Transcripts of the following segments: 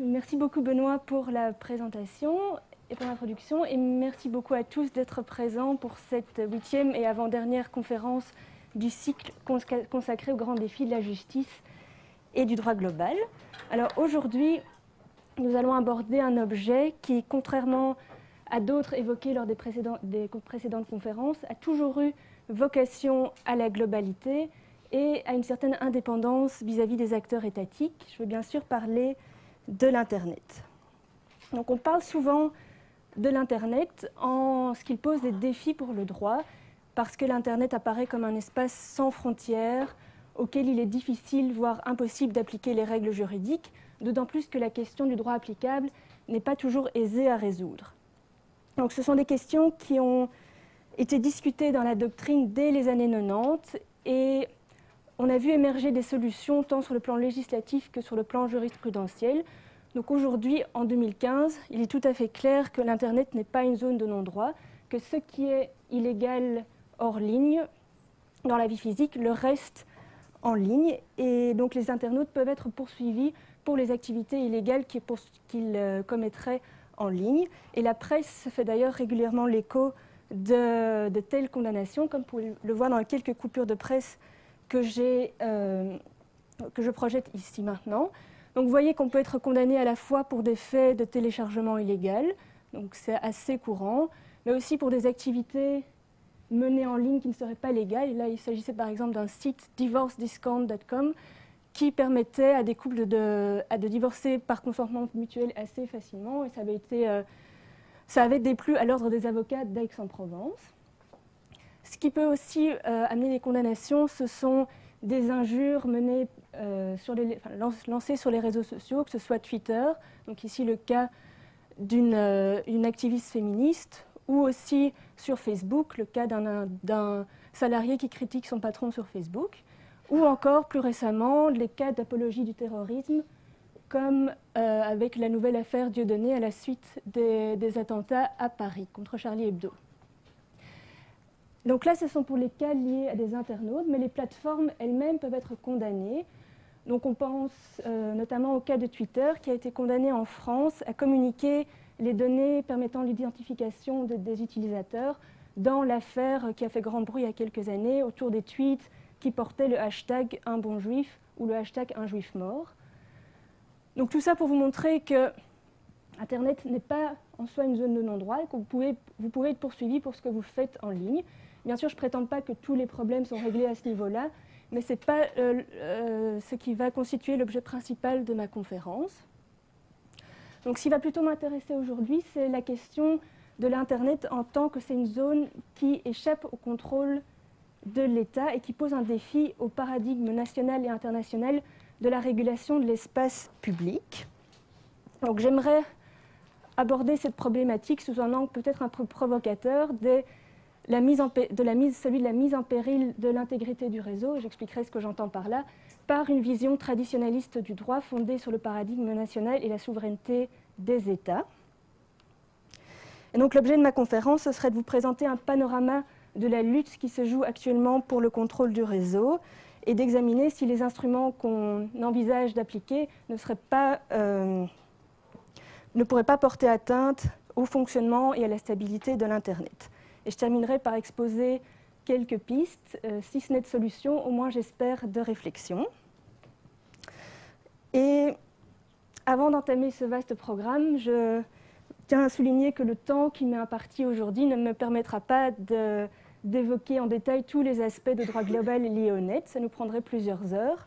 Merci beaucoup Benoît pour la présentation et pour l'introduction, et merci beaucoup à tous d'être présents pour cette 8e et avant-dernière conférence du cycle consacré aux grands défis de la justice et du droit global. Alors aujourd'hui, nous allons aborder un objet qui, contrairement à d'autres évoqués lors des précédentes conférences, a toujours eu vocation à la globalité et à une certaine indépendance vis-à-vis des acteurs étatiques. Je veux bien sûr parler de l'Internet. Donc on parle souvent de l'Internet en ce qu'il pose des défis pour le droit, parce que l'Internet apparaît comme un espace sans frontières, auquel il est difficile, voire impossible d'appliquer les règles juridiques, d'autant plus que la question du droit applicable n'est pas toujours aisée à résoudre. Donc ce sont des questions qui ont été discutées dans la doctrine dès les années 90, et on a vu émerger des solutions tant sur le plan législatif que sur le plan jurisprudentiel. Donc aujourd'hui, en 2015, il est tout à fait clair que l'Internet n'est pas une zone de non-droit, que ce qui est illégal hors ligne, dans la vie physique, le reste en ligne. Et donc les internautes peuvent être poursuivis pour les activités illégales qu'ils commettraient en ligne. Et la presse fait d'ailleurs régulièrement l'écho de telles condamnations, comme vous pouvez le voir dans les quelques coupures de presse que je projette ici maintenant. Donc vous voyez qu'on peut être condamné à la fois pour des faits de téléchargement illégal, donc c'est assez courant, mais aussi pour des activités menées en ligne qui ne seraient pas légales. Et là, il s'agissait par exemple d'un site divorcediscount.com qui permettait à des couples de divorcer par consentement mutuel assez facilement, et ça avait déplu à l'ordre des avocats d'Aix-en-Provence. Ce qui peut aussi amener des condamnations, ce sont des injures menées lancées sur les réseaux sociaux, que ce soit Twitter, donc ici le cas d'une activiste féministe, ou aussi sur Facebook, le cas d'un salarié qui critique son patron sur Facebook, ou encore plus récemment les cas d'apologie du terrorisme, comme avec la nouvelle affaire Dieudonné à la suite des attentats à Paris contre Charlie Hebdo. Donc là, ce sont pour les cas liés à des internautes, mais les plateformes elles-mêmes peuvent être condamnées. Donc on pense notamment au cas de Twitter, qui a été condamné en France à communiquer les données permettant l'identification des utilisateurs dans l'affaire qui a fait grand bruit il y a quelques années autour des tweets qui portaient le hashtag un bon juif ou le hashtag un juif mort. Donc tout ça pour vous montrer que Internet n'est pas en soi une zone de non-droit et que vous pouvez être poursuivi pour ce que vous faites en ligne. Bien sûr, je ne prétends pas que tous les problèmes sont réglés à ce niveau-là, mais ce n'est pas ce qui va constituer l'objet principal de ma conférence. Donc ce qui va plutôt m'intéresser aujourd'hui, c'est la question de l'Internet en tant que c'est une zone qui échappe au contrôle de l'État et qui pose un défi au paradigme national et international de la régulation de l'espace public. Donc j'aimerais aborder cette problématique sous un angle peut-être un peu provocateur celui de la mise en péril de l'intégrité du réseau, j'expliquerai ce que j'entends par là, par une vision traditionnaliste du droit fondée sur le paradigme national et la souveraineté des États. Et donc l'objet de ma conférence, ce serait de vous présenter un panorama de la lutte qui se joue actuellement pour le contrôle du réseau et d'examiner si les instruments qu'on envisage d'appliquer ne pourraient pas porter atteinte au fonctionnement et à la stabilité de l'Internet. Et je terminerai par exposer quelques pistes, si ce n'est de solutions, au moins j'espère de réflexion. Et avant d'entamer ce vaste programme, je tiens à souligner que le temps qui m'est imparti aujourd'hui ne me permettra pas d'évoquer en détail tous les aspects de droit global liés au net, ça nous prendrait plusieurs heures.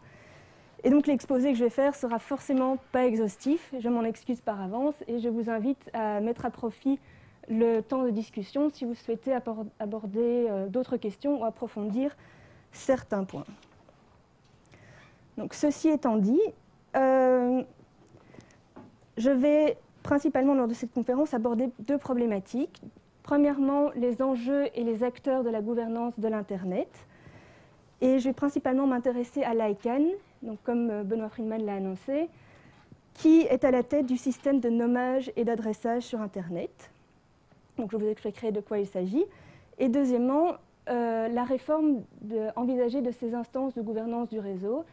Et donc l'exposé que je vais faire sera forcément pas exhaustif, je m'en excuse par avance, et je vous invite à mettre à profit le temps de discussion si vous souhaitez aborder d'autres questions ou approfondir certains points. Donc ceci étant dit, je vais principalement lors de cette conférence aborder deux problématiques. Premièrement, les enjeux et les acteurs de la gouvernance de l'Internet. Et je vais principalement m'intéresser à l'ICANN, donc comme Benoît Friedman l'a annoncé, qui est à la tête du système de nommage et d'adressage sur Internet. Donc je vous expliquerai de quoi il s'agit. Et deuxièmement, la réforme envisagée de ces instances de gouvernance du réseau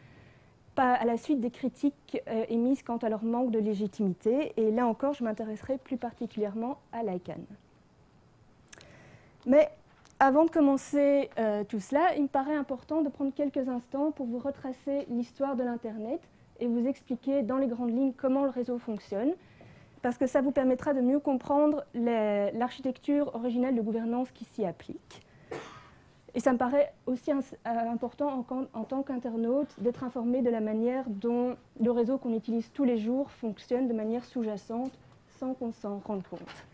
à la suite des critiques émises quant à leur manque de légitimité. Et là encore, je m'intéresserai plus particulièrement à l'ICANN. Mais avant de commencer tout cela, il me paraît important de prendre quelques instants pour vous retracer l'histoire de l'Internet et vous expliquer dans les grandes lignes comment le réseau fonctionne, parce que ça vous permettra de mieux comprendre l'architecture originelle de gouvernance qui s'y applique. Et ça me paraît aussi important en tant qu'internaute d'être informé de la manière dont le réseau qu'on utilise tous les jours fonctionne de manière sous-jacente sans qu'on s'en rende compte.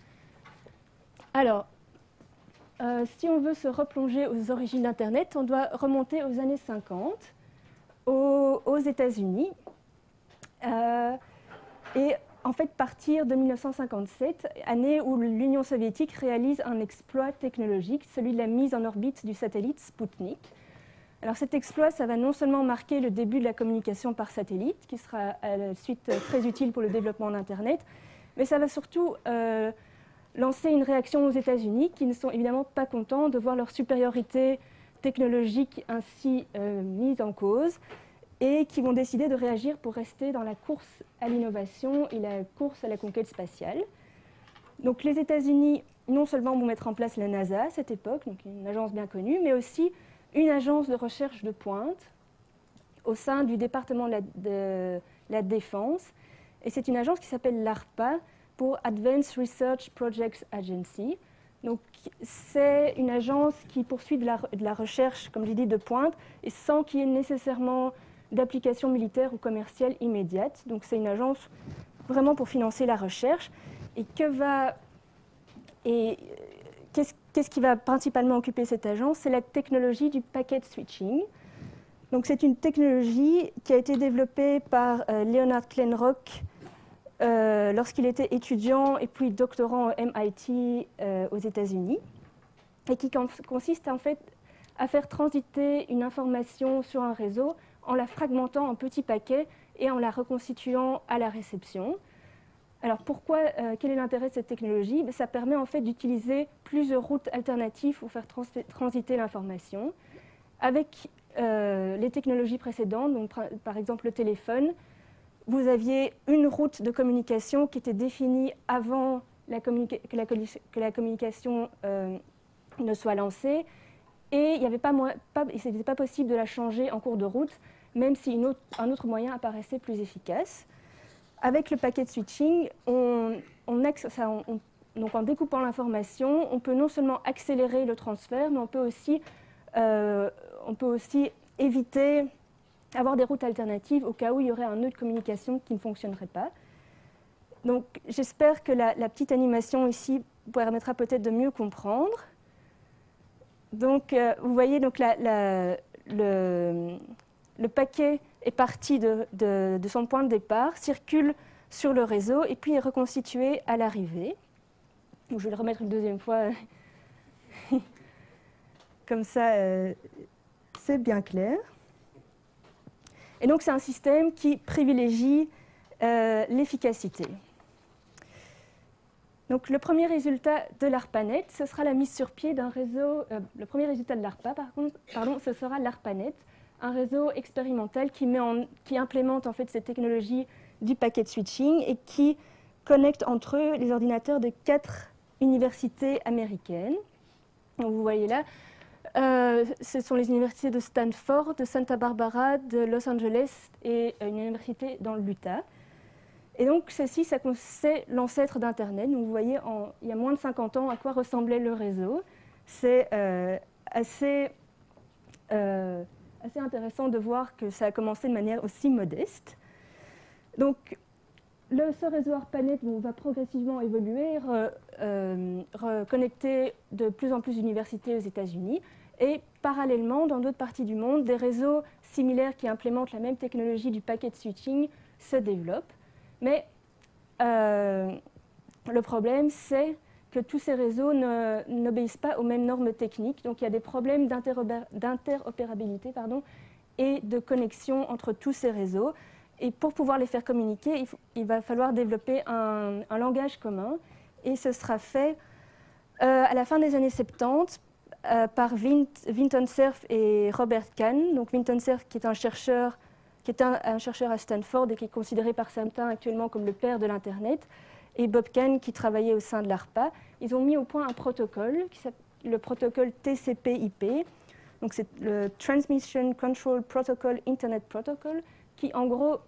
Alors, si on veut se replonger aux origines d'Internet, on doit remonter aux années 50, aux États-Unis, et en fait partir de 1957, année où l'Union soviétique réalise un exploit technologique, celui de la mise en orbite du satellite Sputnik. Alors cet exploit, ça va non seulement marquer le début de la communication par satellite, qui sera à la suite très utile pour le développement d'Internet, mais ça va surtout lancer une réaction aux États-Unis qui ne sont évidemment pas contents de voir leur supériorité technologique ainsi mise en cause et qui vont décider de réagir pour rester dans la course à l'innovation et la course à la conquête spatiale. Donc les États-Unis, non seulement vont mettre en place la NASA à cette époque, donc une agence bien connue, mais aussi une agence de recherche de pointe au sein du département de la Défense. Et c'est une agence qui s'appelle l'ARPA, pour Advanced Research Projects Agency. Donc, c'est une agence qui poursuit de la recherche, comme j'ai dit, de pointe, et sans qu'il y ait nécessairement d'application militaire ou commerciale immédiate. Donc, c'est une agence vraiment pour financer la recherche. Et qu'est-ce qui va principalement occuper cette agence? C'est la technologie du packet switching. Donc, c'est une technologie qui a été développée par Leonard Kleinrock lorsqu'il était étudiant et puis doctorant au MIT aux États-Unis, et qui consiste en fait à faire transiter une information sur un réseau en la fragmentant en petits paquets et en la reconstituant à la réception. Alors pourquoi, quel est l'intérêt de cette technologie? Ça permet en fait d'utiliser plusieurs routes alternatives pour faire transiter l'information. Avec les technologies précédentes, donc par exemple le téléphone, vous aviez une route de communication qui était définie avant que la communication ne soit lancée, et il n'était pas possible de la changer en cours de route, même si un autre moyen apparaissait plus efficace. Avec le packet switching, donc en découpant l'information, on peut non seulement accélérer le transfert, mais on peut aussi éviter avoir des routes alternatives au cas où il y aurait un nœud de communication qui ne fonctionnerait pas. Donc j'espère que la petite animation ici vous permettra peut-être de mieux comprendre. Donc vous voyez, donc, le paquet est parti de son point de départ, circule sur le réseau et puis est reconstitué à l'arrivée. Je vais le remettre une deuxième fois, comme ça c'est bien clair. Et donc c'est un système qui privilégie l'efficacité. Donc le premier résultat de l'ARPANET, ce sera la mise sur pied d'un réseau. Le premier résultat de l'ARPA, ce sera l'ARPANET, un réseau expérimental qui implémente en fait cette technologie du packet switching et qui connecte entre eux les ordinateurs de 4 universités américaines. Donc vous voyez là, ce sont les universités de Stanford, de Santa Barbara, de Los Angeles et une université dans l'Utah. Et donc ceci, c'est l'ancêtre d'Internet. Donc vous voyez, il y a moins de 50 ans, à quoi ressemblait le réseau. C'est assez intéressant de voir que ça a commencé de manière aussi modeste. Donc ce réseau ARPANET va progressivement évoluer, reconnecter de plus en plus d'universités aux États-Unis. Et parallèlement, dans d'autres parties du monde, des réseaux similaires qui implémentent la même technologie du packet switching se développent. Mais le problème, c'est que tous ces réseaux n'obéissent pas aux mêmes normes techniques. Donc il y a des problèmes d'interopérabilité et de connexion entre tous ces réseaux. Et pour pouvoir les faire communiquer, il va falloir développer un langage commun. Et ce sera fait à la fin des années 70 par Vinton Cerf et Robert Kahn. Donc Vinton Cerf qui est un chercheur qui est un chercheur à Stanford et qui est considéré par certains actuellement comme le père de l'Internet, et Bob Kahn, qui travaillait au sein de l'ARPA. Ils ont mis au point un protocole, qui s'appelle le protocole TCP/IP. Donc c'est le Transmission Control Protocol Internet Protocol, qui en gros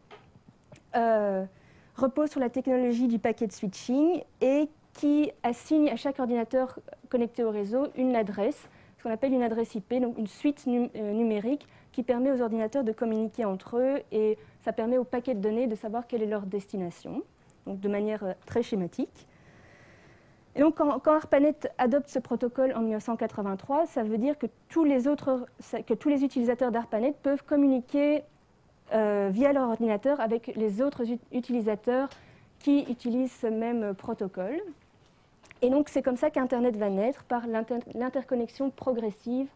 repose sur la technologie du packet switching et qui assigne à chaque ordinateur connecté au réseau une adresse, ce qu'on appelle une adresse IP, donc une suite numérique qui permet aux ordinateurs de communiquer entre eux, et ça permet aux paquets de données de savoir quelle est leur destination, donc de manière très schématique. Et donc quand ARPANET adopte ce protocole en 1983, ça veut dire que tous les utilisateurs d'ARPANET peuvent communiquer via leur ordinateur avec les autres utilisateurs qui utilisent ce même protocole. Et donc c'est comme ça qu'Internet va naître, par l'interconnexion progressive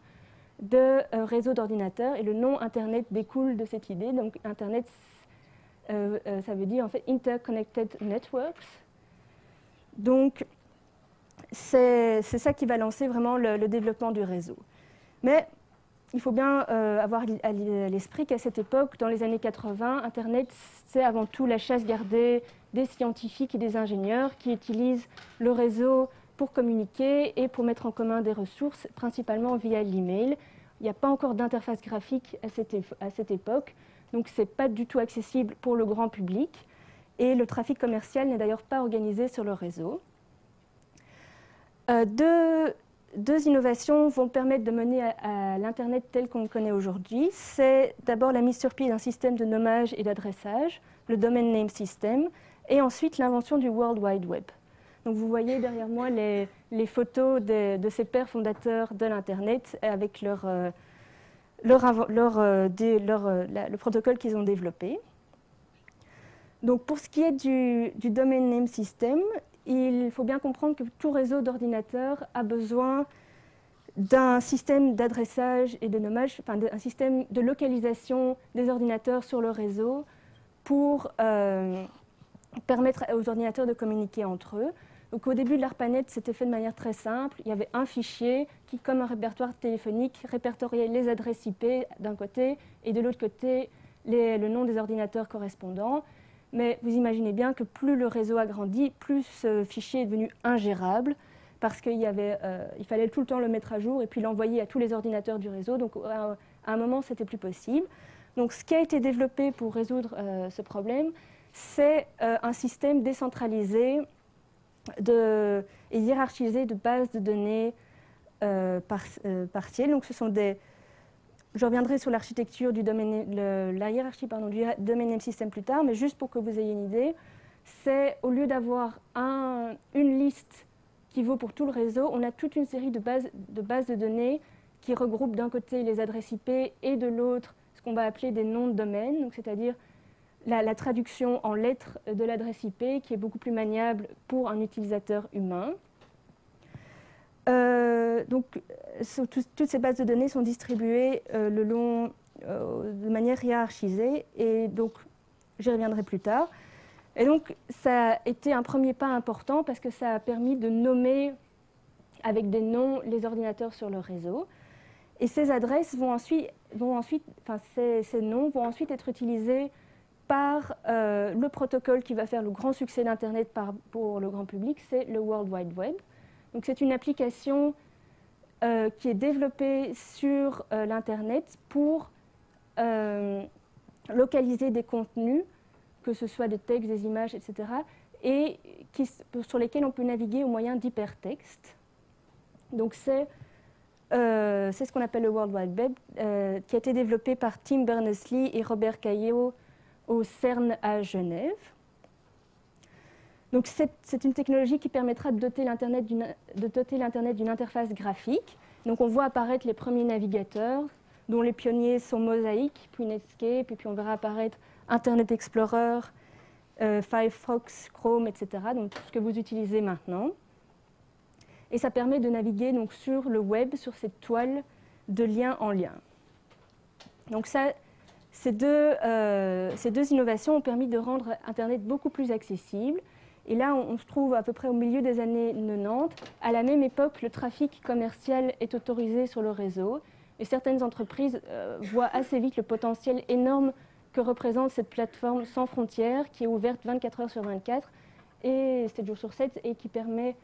de réseaux d'ordinateurs, et le nom Internet découle de cette idée. Donc Internet, ça veut dire en fait Interconnected Networks. Donc c'est ça qui va lancer vraiment le développement du réseau. Mais il faut bien avoir à l'esprit qu'à cette époque, dans les années 80, Internet, c'est avant tout la chasse gardée des scientifiques et des ingénieurs qui utilisent le réseau pour communiquer et pour mettre en commun des ressources, principalement via l'email. Il n'y a pas encore d'interface graphique à cette époque, donc ce n'est pas du tout accessible pour le grand public. Et le trafic commercial n'est d'ailleurs pas organisé sur le réseau. Deux innovations vont permettre de mener à l'Internet tel qu'on le connaît aujourd'hui. C'est d'abord la mise sur pied d'un système de nommage et d'adressage, le Domain Name System, et ensuite l'invention du World Wide Web. Donc vous voyez derrière moi les photos de ces pères fondateurs de l'Internet avec le protocole qu'ils ont développé. Donc pour ce qui est du Domain Name System, il faut bien comprendre que tout réseau d'ordinateurs a besoin d'un système d'adressage et de nommage, enfin un système de localisation des ordinateurs sur le réseau pour permettre aux ordinateurs de communiquer entre eux. Donc au début de l'ARPANET, c'était fait de manière très simple. Il y avait un fichier qui, comme un répertoire téléphonique, répertoriait les adresses IP d'un côté et de l'autre côté le nom des ordinateurs correspondants. Mais vous imaginez bien que plus le réseau a grandi, plus ce fichier est devenu ingérable, parce qu'il fallait tout le temps le mettre à jour et puis l'envoyer à tous les ordinateurs du réseau. Donc à un moment, ce n'était plus possible. Donc ce qui a été développé pour résoudre ce problème, c'est un système décentralisé et hiérarchisé de bases de données partielles. Donc ce sont je reviendrai sur l'architecture du la hiérarchie du Domain Name System plus tard, mais juste pour que vous ayez une idée, c'est au lieu d'avoir une liste qui vaut pour tout le réseau, on a toute une série de bases de données qui regroupent d'un côté les adresses IP et de l'autre ce qu'on va appeler des noms de domaine, donc c'est-à-dire la traduction en lettres de l'adresse IP qui est beaucoup plus maniable pour un utilisateur humain. Donc, toutes ces bases de données sont distribuées de manière hiérarchisée, et donc j'y reviendrai plus tard. Et donc, ça a été un premier pas important parce que ça a permis de nommer avec des noms les ordinateurs sur le réseau. Et ces adresses ces noms vont ensuite être utilisés par le protocole qui va faire le grand succès d'Internet pour le grand public, c'est le World Wide Web. Donc c'est une application qui est développée sur l'Internet pour localiser des contenus, que ce soit des textes, des images, etc., et sur lesquels on peut naviguer au moyen d'hypertextes. Donc c'est ce qu'on appelle le World Wide Web, qui a été développé par Tim Berners-Lee et Robert Cailliau au CERN à Genève. Donc c'est une technologie qui permettra de doter l'Internet d'une interface graphique. Donc on voit apparaître les premiers navigateurs, dont les pionniers sont Mosaic, puis Netscape, et puis on verra apparaître Internet Explorer, Firefox, Chrome, etc. Donc tout ce que vous utilisez maintenant. Et ça permet de naviguer donc, sur le web, sur cette toile de lien en lien. Donc ces deux innovations ont permis de rendre Internet beaucoup plus accessible. Et là, on se trouve à peu près au milieu des années 90. À la même époque, le trafic commercial est autorisé sur le réseau. Et certaines entreprises voient assez vite le potentiel énorme que représente cette plateforme sans frontières qui est ouverte 24 heures sur 24 et 7 jours sur 7 et qui permet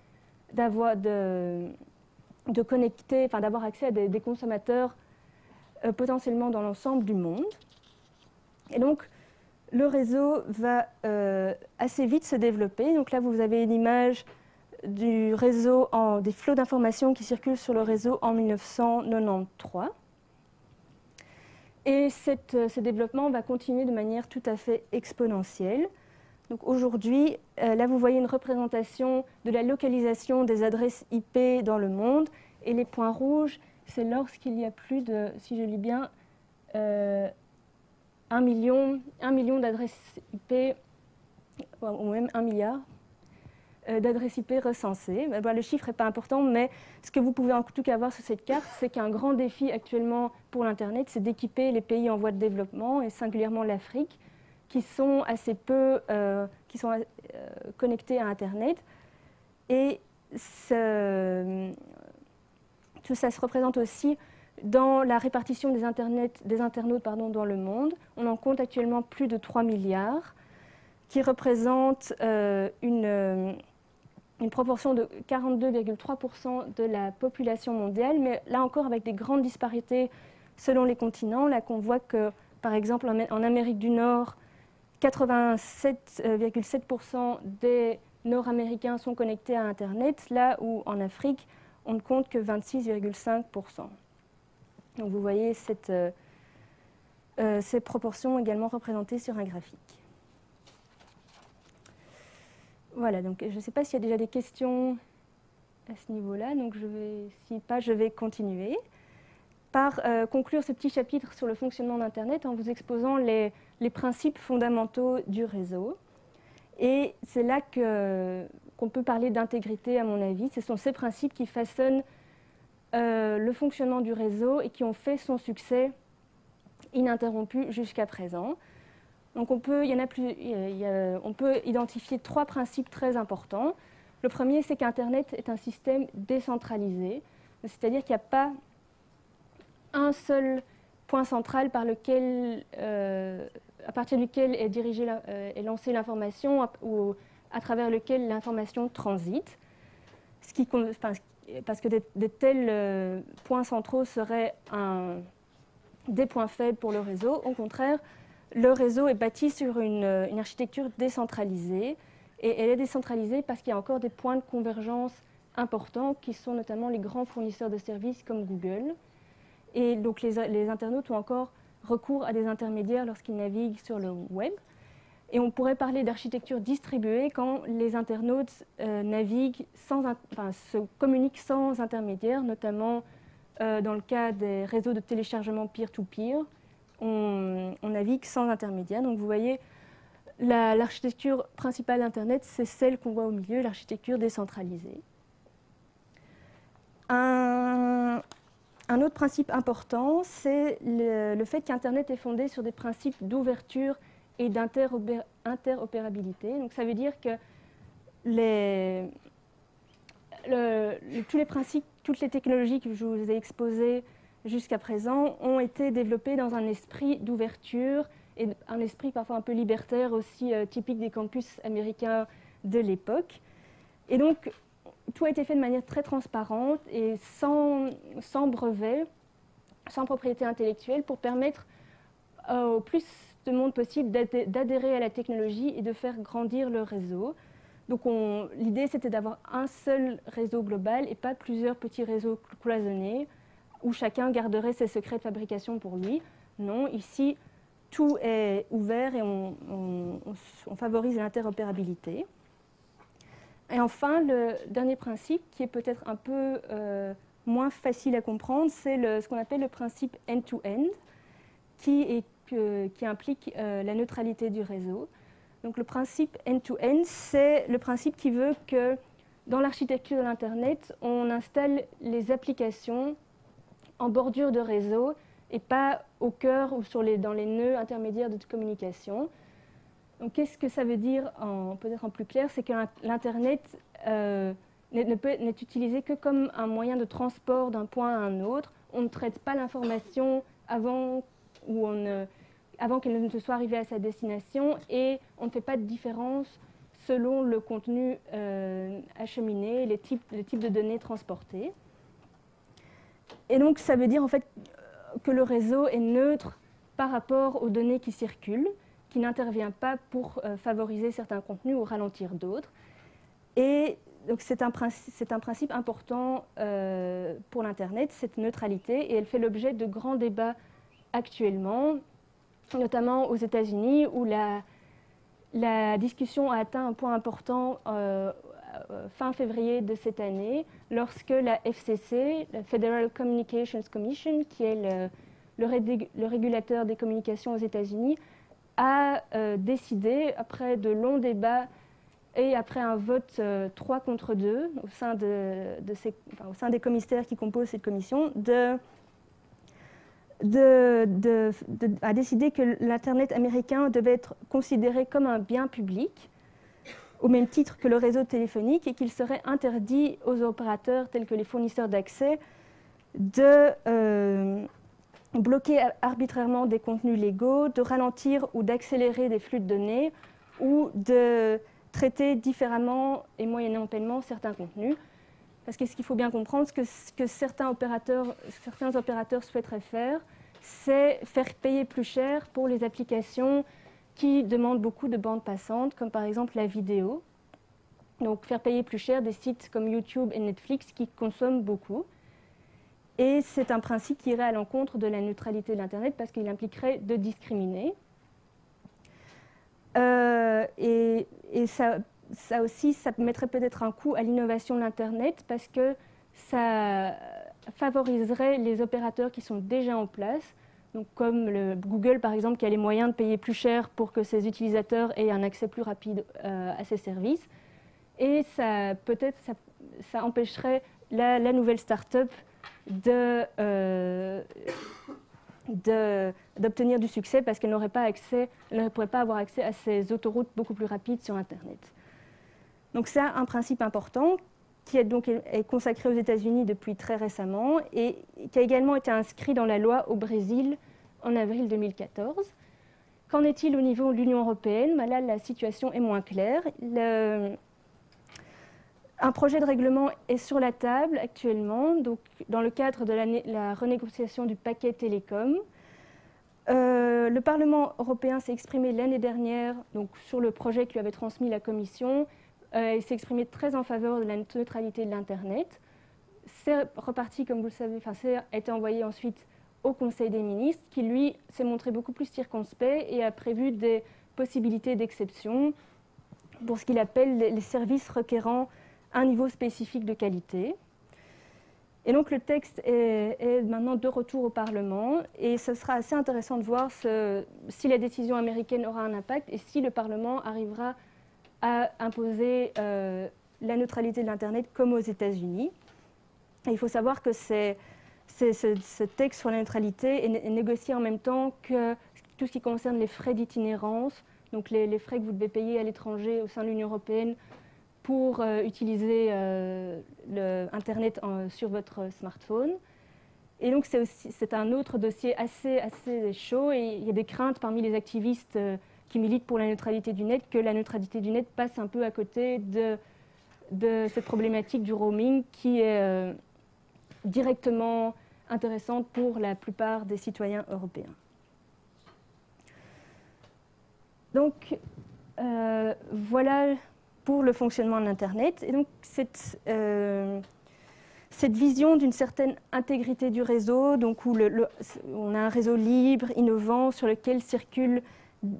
de connecter, enfin d'avoir accès à des consommateurs potentiellement dans l'ensemble du monde. Et donc, le réseau va assez vite se développer. Donc là, vous avez une image du réseau, des flots d'informations qui circulent sur le réseau en 1993. Et ce développement va continuer de manière tout à fait exponentielle. Donc aujourd'hui, là, vous voyez une représentation de la localisation des adresses IP dans le monde. Et les points rouges, c'est lorsqu'il y a plus de, si je lis bien, 1 million d'adresses IP, ou même 1 milliard d'adresses IP recensées. Le chiffre n'est pas important, mais ce que vous pouvez en tout cas voir sur cette carte, c'est qu'un grand défi actuellement pour l'Internet, c'est d'équiper les pays en voie de développement, et singulièrement l'Afrique, qui sont assez peu connectés à Internet. Et tout ça se représente aussi dans la répartition des internautes dans le monde. On en compte actuellement plus de 3 milliards, qui représentent une proportion de 42,3% de la population mondiale, mais là encore avec des grandes disparités selon les continents. Là qu'on voit que, par exemple, en Amérique du Nord, 87,7% des Nord-Américains sont connectés à Internet, là où en Afrique, on ne compte que 26,5%. Donc vous voyez ces proportions également représentées sur un graphique. Voilà, donc je ne sais pas s'il y a déjà des questions à ce niveau-là, donc si pas, je vais continuer par conclure ce petit chapitre sur le fonctionnement d'Internet en vous exposant les principes fondamentaux du réseau. Et c'est là qu'on peut parler d'intégrité, à mon avis. Ce sont ces principes qui façonnent le fonctionnement du réseau et qui ont fait son succès ininterrompu jusqu'à présent. Donc on peut identifier 3 principes très importants. Le premier, c'est qu'Internet est un système décentralisé, c'est-à-dire qu'il n'y a pas un seul point central à partir duquel est lancée l'information ou à travers lequel l'information transite. Parce que de tels points centraux seraient des points faibles pour le réseau. Au contraire, le réseau est bâti sur une architecture décentralisée, et elle est décentralisée parce qu'il y a encore des points de convergence importants qui sont notamment les grands fournisseurs de services comme Google. Et donc les internautes ont encore recours à des intermédiaires lorsqu'ils naviguent sur le web. Et on pourrait parler d'architecture distribuée quand les internautes se communiquent sans intermédiaire, notamment dans le cas des réseaux de téléchargement peer-to-peer. On navigue sans intermédiaire. Donc vous voyez, l'architecture principale d'Internet, c'est celle qu'on voit au milieu, l'architecture décentralisée. Un autre principe important, c'est le fait qu'Internet est fondé sur des principes d'ouverture et d'interopérabilité. Donc ça veut dire que tous les principes, toutes les technologies que je vous ai exposées jusqu'à présent ont été développés dans un esprit d'ouverture et un esprit parfois un peu libertaire aussi typique des campus américains de l'époque. Et donc, tout a été fait de manière très transparente et sans brevet, sans propriété intellectuelle, pour permettre au plus de monde possible d'adhérer à la technologie et de faire grandir le réseau. Donc l'idée, c'était d'avoir un seul réseau global et pas plusieurs petits réseaux cloisonnés où chacun garderait ses secrets de fabrication pour lui. Non, ici, tout est ouvert et on favorise l'interopérabilité. Et enfin, le dernier principe, qui est peut-être un peu moins facile à comprendre, c'est ce qu'on appelle le principe end-to-end, qui implique la neutralité du réseau. Donc le principe end-to-end, c'est le principe qui veut que dans l'architecture de l'Internet, on installe les applications en bordure de réseau et pas au cœur ou dans les nœuds intermédiaires de communication. Donc qu'est-ce que ça veut dire, peut-être en plus clair, c'est que l'Internet n'est utilisé que comme un moyen de transport d'un point à un autre. On ne traite pas l'information avant avant qu'elle ne soit arrivée à sa destination, et on ne fait pas de différence selon le contenu acheminé, le type de données transportées. Et donc ça veut dire en fait que le réseau est neutre par rapport aux données qui circulent, qui n'intervient pas pour favoriser certains contenus ou ralentir d'autres. Et donc c'est un principe important pour l'Internet, cette neutralité, et elle fait l'objet de grands débats actuellement, notamment aux États-Unis, où la discussion a atteint un point important fin février de cette année, lorsque la FCC, la Federal Communications Commission, qui est le régulateur des communications aux États-Unis, a décidé, après de longs débats et après un vote 3 contre 2 au sein des commissaires qui composent cette commission, a décidé que l'Internet américain devait être considéré comme un bien public, au même titre que le réseau téléphonique, et qu'il serait interdit aux opérateurs tels que les fournisseurs d'accès de bloquer arbitrairement des contenus légaux, de ralentir ou d'accélérer des flux de données, ou de traiter différemment et moyennant paiement certains contenus. Parce que ce qu'il faut bien comprendre, ce que certains opérateurs souhaiteraient faire, c'est faire payer plus cher pour les applications qui demandent beaucoup de bandes passantes, comme par exemple la vidéo. Donc faire payer plus cher des sites comme YouTube et Netflix qui consomment beaucoup. Et c'est un principe qui irait à l'encontre de la neutralité de l'Internet parce qu'il impliquerait de discriminer. Et ça aussi, ça mettrait peut-être un coup à l'innovation de l'Internet parce que ça favoriserait les opérateurs qui sont déjà en place, donc comme Google par exemple, qui a les moyens de payer plus cher pour que ses utilisateurs aient un accès plus rapide à ses services. Et ça empêcherait la nouvelle start-up d'obtenir du succès parce qu'elle ne pourrait pas avoir accès à ces autoroutes beaucoup plus rapides sur Internet. Donc c'est un principe important qui est consacré aux États-Unis depuis très récemment et qui a également été inscrit dans la loi au Brésil en avril 2014. Qu'en est-il au niveau de l'Union européenne? Là, la situation est moins claire. Un projet de règlement est sur la table actuellement, donc dans le cadre de la renégociation du paquet télécom. Le Parlement européen s'est exprimé l'année dernière donc, sur le projet que lui avait transmis la Commission. Il s'est exprimé très en faveur de la neutralité de l'Internet. C'est reparti, comme vous le savez, a été envoyé ensuite au Conseil des ministres, qui lui s'est montré beaucoup plus circonspect et a prévu des possibilités d'exception pour ce qu'il appelle les services requérant un niveau spécifique de qualité. Et donc le texte est maintenant de retour au Parlement et ce sera assez intéressant de voir si la décision américaine aura un impact et si le Parlement arrivera à imposer la neutralité de l'Internet comme aux États-Unis. Il faut savoir que ce texte sur la neutralité est négocié en même temps que tout ce qui concerne les frais d'itinérance, donc les frais que vous devez payer à l'étranger au sein de l'Union européenne pour utiliser Internet sur votre smartphone. Et donc c'est un autre dossier assez chaud et il y a des craintes parmi les activistes qui militent pour la neutralité du net que la neutralité du net passe un peu à côté de cette problématique du roaming qui est directement intéressante pour la plupart des citoyens européens. Donc voilà pour le fonctionnement de l'Internet. Et donc cette vision d'une certaine intégrité du réseau, donc où on a un réseau libre, innovant, sur lequel circulent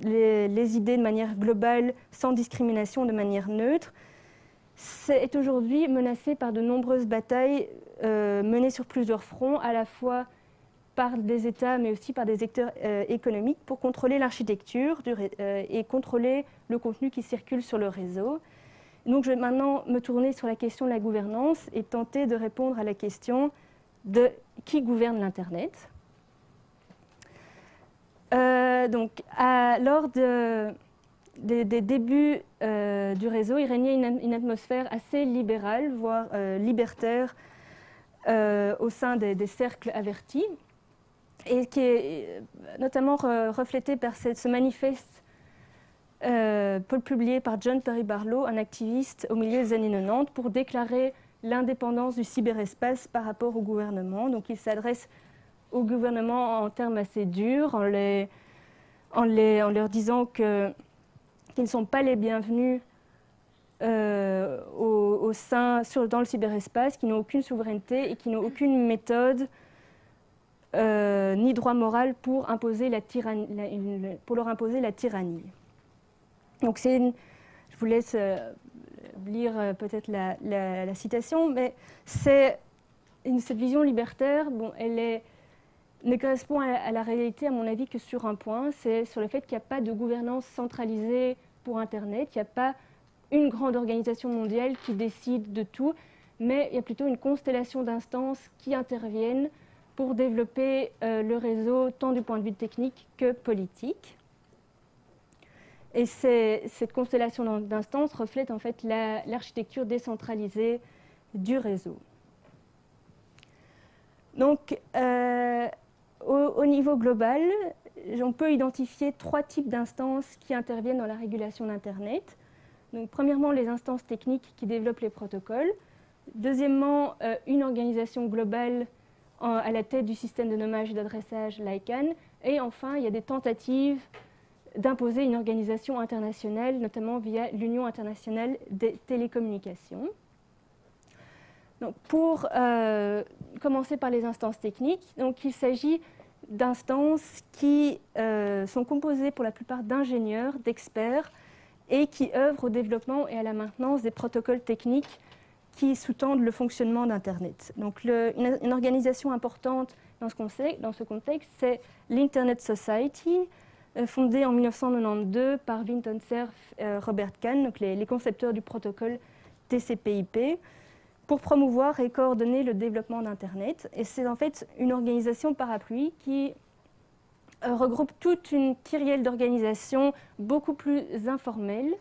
les idées de manière globale, sans discrimination, de manière neutre, est aujourd'hui menacée par de nombreuses batailles menées sur plusieurs fronts, à la fois par des États, mais aussi par des acteurs économiques, pour contrôler l'architecture et contrôler le contenu qui circule sur le réseau. Donc, je vais maintenant me tourner sur la question de la gouvernance et tenter de répondre à la question de qui gouverne l'Internet. Lors des débuts du réseau, il régnait une atmosphère assez libérale, voire libertaire, au sein des cercles avertis. et qui est notamment reflété par ce manifeste publié par John Perry Barlow, un activiste au milieu des années 90, pour déclarer l'indépendance du cyberespace par rapport au gouvernement. Donc il s'adresse au gouvernement en termes assez durs, en leur disant qu'ils ne sont pas les bienvenus dans le cyberespace, qui n'ont aucune souveraineté et qui n'ont aucune méthode ni droit moral pour leur imposer la tyrannie. Donc je vous laisse lire peut-être la citation, mais cette vision libertaire, bon, ne correspond à la réalité, à mon avis, que sur un point, c'est sur le fait qu'il n'y a pas de gouvernance centralisée pour Internet, il n'y a pas une grande organisation mondiale qui décide de tout, mais il y a plutôt une constellation d'instances qui interviennent pour développer le réseau tant du point de vue technique que politique. Et cette constellation d'instances reflète en fait l'architecture décentralisée du réseau. Donc, au niveau global, on peut identifier 3 types d'instances qui interviennent dans la régulation d'Internet. Donc, premièrement, les instances techniques qui développent les protocoles. Deuxièmement, une organisation globale à la tête du système de nommage et d'adressage l'ICANN. Et enfin, il y a des tentatives d'imposer une organisation internationale, notamment via l'Union internationale des télécommunications. Donc, pour commencer par les instances techniques, donc, il s'agit d'instances qui sont composées pour la plupart d'ingénieurs, d'experts, et qui œuvrent au développement et à la maintenance des protocoles techniques qui sous-tendent le fonctionnement d'Internet. Donc, une organisation importante dans ce contexte, c'est l'Internet Society, fondée en 1992 par Vinton Cerf et Robert Kahn, donc les concepteurs du protocole TCP/IP, pour promouvoir et coordonner le développement d'Internet. Et c'est en fait une organisation parapluie qui regroupe toute une kyrielle d'organisations beaucoup plus informelles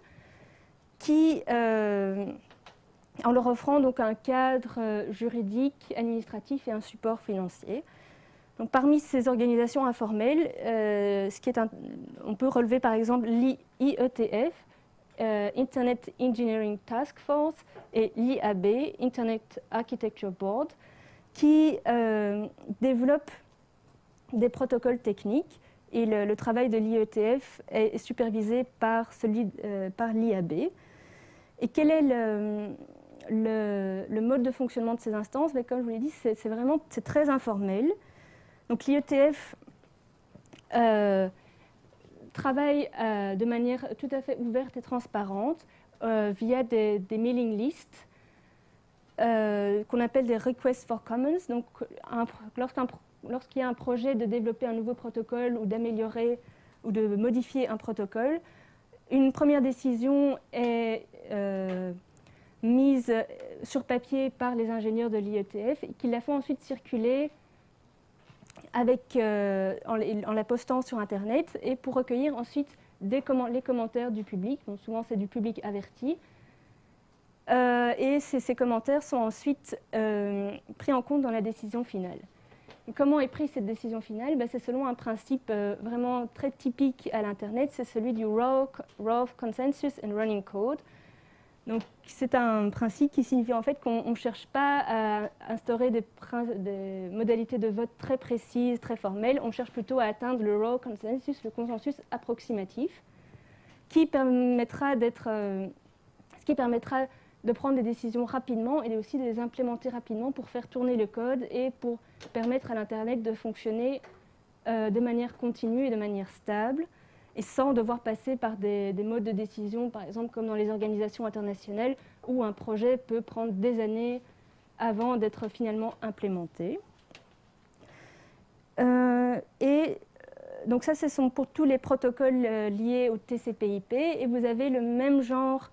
qui, en leur offrant donc un cadre juridique, administratif et un support financier. Donc, parmi ces organisations informelles, on peut relever par exemple l'IETF, Internet Engineering Task Force, et l'IAB, Internet Architecture Board, qui développent des protocoles techniques. Et le travail de l'IETF est supervisé par l'IAB. Et quel est le mode de fonctionnement de ces instances? Mais comme je vous l'ai dit, c'est très informel. Donc l'IETF travaille de manière tout à fait ouverte et transparente via des mailing lists qu'on appelle des requests for commons. Donc lorsqu'il y a un projet de développer un nouveau protocole ou d'améliorer ou de modifier un protocole, une première décision est mise sur papier par les ingénieurs de l'IETF qui la font ensuite circuler en la postant sur Internet et pour recueillir ensuite les commentaires du public. Donc souvent, c'est du public averti. Et ces commentaires sont ensuite pris en compte dans la décision finale. Et comment est prise cette décision finale? C'est selon un principe vraiment très typique à l'Internet, c'est celui du Raw Consensus and Running Code. Donc, c'est un principe qui signifie en fait qu'on ne cherche pas à instaurer des modalités de vote très précises, très formelles. On cherche plutôt à atteindre le raw consensus, le consensus approximatif, qui permettra de prendre des décisions rapidement et aussi de les implémenter rapidement pour faire tourner le code et pour permettre à l'Internet de fonctionner de manière continue et de manière stable, et sans devoir passer par des modes de décision, par exemple comme dans les organisations internationales, où un projet peut prendre des années avant d'être finalement implémenté. Donc ça, ce sont pour tous les protocoles liés au TCP/IP, et vous avez le même genre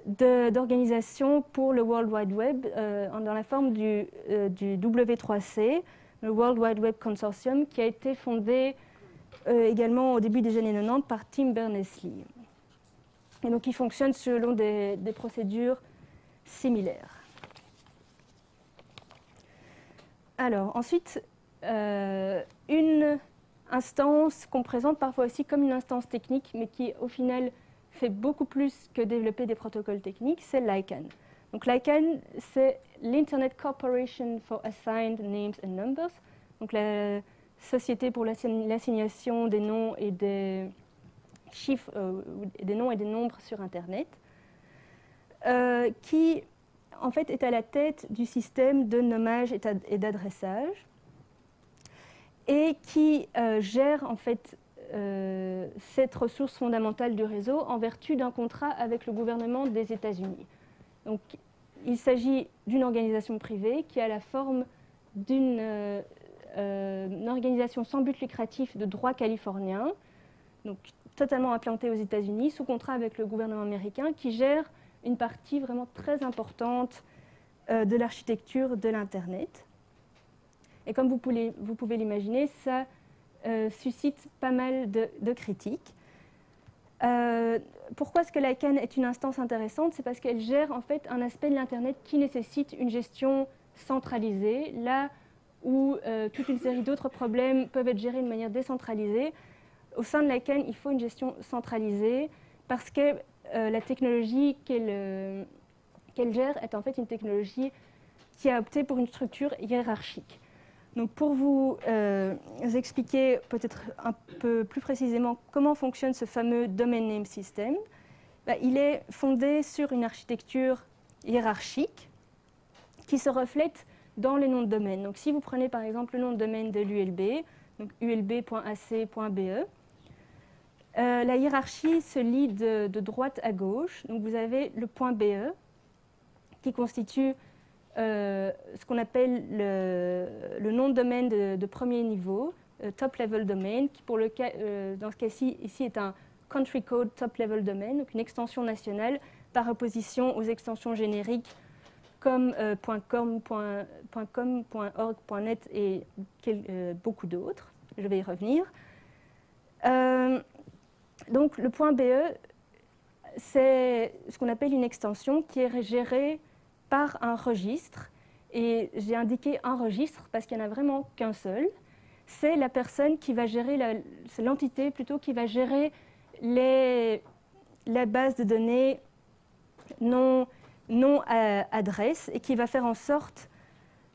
d'organisation pour le World Wide Web dans la forme du W3C, le World Wide Web Consortium, qui a été fondé également au début des années 90 par Tim Berners-Lee. Et donc il fonctionne selon des procédures similaires. Alors ensuite, une instance qu'on présente parfois aussi comme une instance technique, mais qui au final fait beaucoup plus que développer des protocoles techniques, c'est l'ICANN. Donc l'ICANN, c'est l'Internet Corporation for Assigned Names and Numbers, donc la société pour l'assignation des noms et des chiffres, des noms et des nombres sur Internet, qui en fait est à la tête du système de nommage et d'adressage, et qui gère en fait cette ressource fondamentale du réseau en vertu d'un contrat avec le gouvernement des États-Unis. Donc, il s'agit d'une organisation privée qui a la forme d'une organisation sans but lucratif de droit californien, donc totalement implantée aux États-Unis, sous contrat avec le gouvernement américain, qui gère une partie vraiment très importante de l'architecture de l'Internet. Et comme vous pouvez l'imaginer, ça suscite pas mal de critiques. Pourquoi est-ce que l'ICANN est une instance intéressante? C'est parce qu'elle gère en fait un aspect de l'Internet qui nécessite une gestion centralisée, là où toute une série d'autres problèmes peuvent être gérés de manière décentralisée. Au sein de l'ICANN, il faut une gestion centralisée parce que la technologie qu'elle gère est en fait une technologie qui a opté pour une structure hiérarchique. Donc pour vous expliquer peut-être un peu plus précisément comment fonctionne ce fameux Domain Name System, il est fondé sur une architecture hiérarchique qui se reflète dans les noms de domaine. Donc si vous prenez par exemple le nom de domaine de l'ULB, donc ulb.ac.be, la hiérarchie se lit de droite à gauche. Donc vous avez le .be qui constitue ce qu'on appelle le nom de domaine de premier niveau, top level domain, qui dans ce cas-ci ici est un country code top level domain, donc une extension nationale par opposition aux extensions génériques comme .com, .org, .net et beaucoup d'autres. Je vais y revenir. Donc le .be, c'est ce qu'on appelle une extension qui est gérée par un registre, et j'ai indiqué un registre parce qu'il n'y en a vraiment qu'un seul. C'est la personne qui va gérer, c'est l'entité plutôt qui va gérer la base de données non adresse et qui va faire en sorte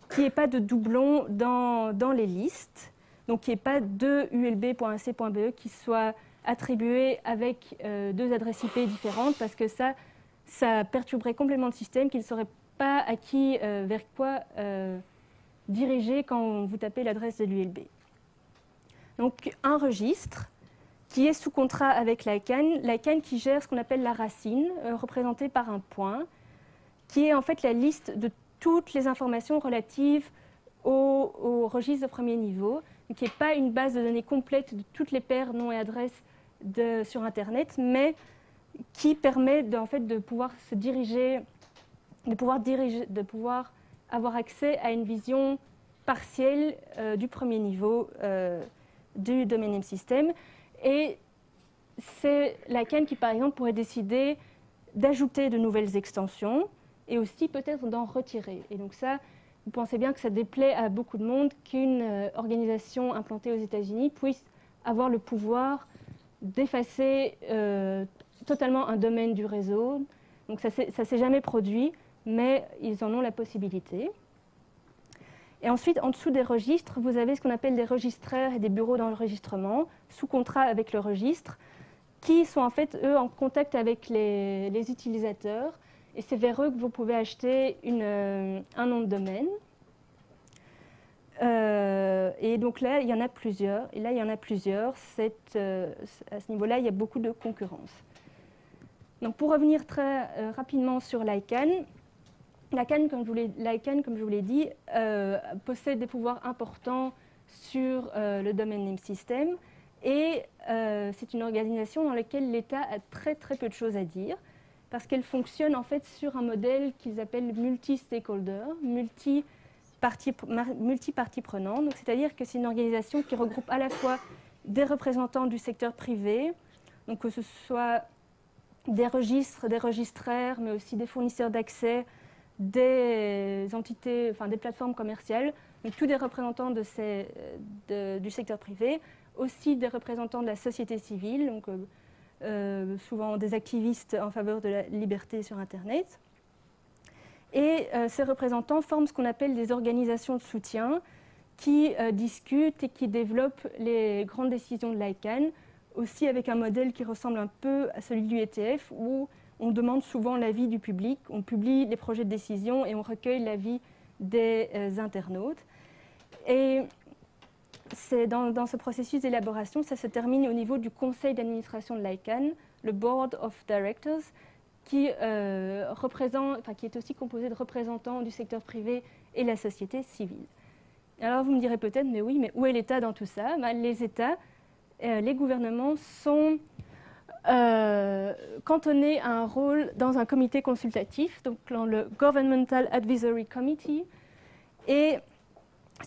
qu'il n'y ait pas de doublons dans les listes, donc qu'il n'y ait pas deux ulb.ac.be qui soient attribués avec deux adresses IP différentes parce que ça perturberait complètement le système, qu'il ne saurait pas à qui, vers quoi diriger quand vous tapez l'adresse de l'ULB. Donc un registre qui est sous contrat avec l'ICANN qui gère ce qu'on appelle la racine, représentée par un point, qui est en fait la liste de toutes les informations relatives au registre de premier niveau, qui n'est pas une base de données complète de toutes les paires noms et adresses sur Internet, mais qui permet de pouvoir se diriger, de pouvoir avoir accès à une vision partielle du premier niveau du Domain Name System. Et c'est l'ICANN qui, par exemple, pourrait décider d'ajouter de nouvelles extensions et aussi peut-être d'en retirer. Et donc ça, vous pensez bien que ça déplaît à beaucoup de monde qu'une organisation implantée aux États-Unis puisse avoir le pouvoir d'effacer totalement un domaine du réseau. Donc ça ne s'est jamais produit, mais ils en ont la possibilité. Et ensuite, en dessous des registres, vous avez ce qu'on appelle des registraires et des bureaux d'enregistrement, sous contrat avec le registre, qui sont en fait, eux, en contact avec les utilisateurs. Et c'est vers eux que vous pouvez acheter un nom de domaine. Et donc là, il y en a plusieurs. Et là, il y en a plusieurs. À ce niveau-là, il y a beaucoup de concurrence. Donc pour revenir très rapidement sur l'ICANN, l'ICANN, comme je vous l'ai dit, possède des pouvoirs importants sur le Domain Name System et c'est une organisation dans laquelle l'État a très très peu de choses à dire parce qu'elle fonctionne en fait sur un modèle qu'ils appellent multi-stakeholder, multi-parties prenantes. Donc, c'est-à-dire que c'est une organisation qui regroupe à la fois des représentants du secteur privé, donc que ce soit des registres, des registraires, mais aussi des fournisseurs d'accès, des entités, enfin des plateformes commerciales, donc tous des représentants du secteur privé, aussi des représentants de la société civile, donc souvent des activistes en faveur de la liberté sur Internet. Et ces représentants forment ce qu'on appelle des organisations de soutien qui discutent et qui développent les grandes décisions de l'ICANN, aussi avec un modèle qui ressemble un peu à celui du ETF, où on demande souvent l'avis du public, on publie les projets de décision et on recueille l'avis des internautes. Et dans ce processus d'élaboration, ça se termine au niveau du conseil d'administration de l'ICANN, le Board of Directors, qui est aussi composé de représentants du secteur privé et la société civile. Alors vous me direz peut-être, mais oui, mais où est l'État dans tout ça? Les États, les gouvernements sont cantonnés à un rôle dans un comité consultatif, donc dans le Governmental Advisory Committee, et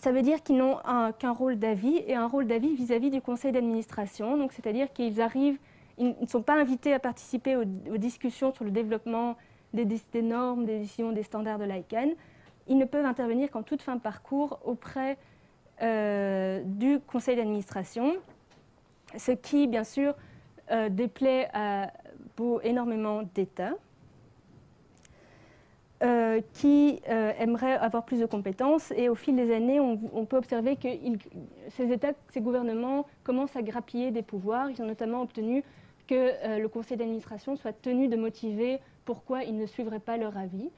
ça veut dire qu'ils n'ont qu'un rôle d'avis, et un rôle d'avis vis-à-vis du conseil d'administration, donc c'est-à-dire qu'ils ne sont pas invités à participer aux discussions sur le développement des normes, des décisions, des standards de l'ICANN. Ils ne peuvent intervenir qu'en toute fin de parcours auprès du conseil d'administration, ce qui, bien sûr, déplaît à énormément d'États qui aimeraient avoir plus de compétences. Et au fil des années, on peut observer que ces États, ces gouvernements commencent à grappiller des pouvoirs. Ils ont notamment obtenu que le conseil d'administration soit tenu de motiver pourquoi ils ne suivraient pas leur avis.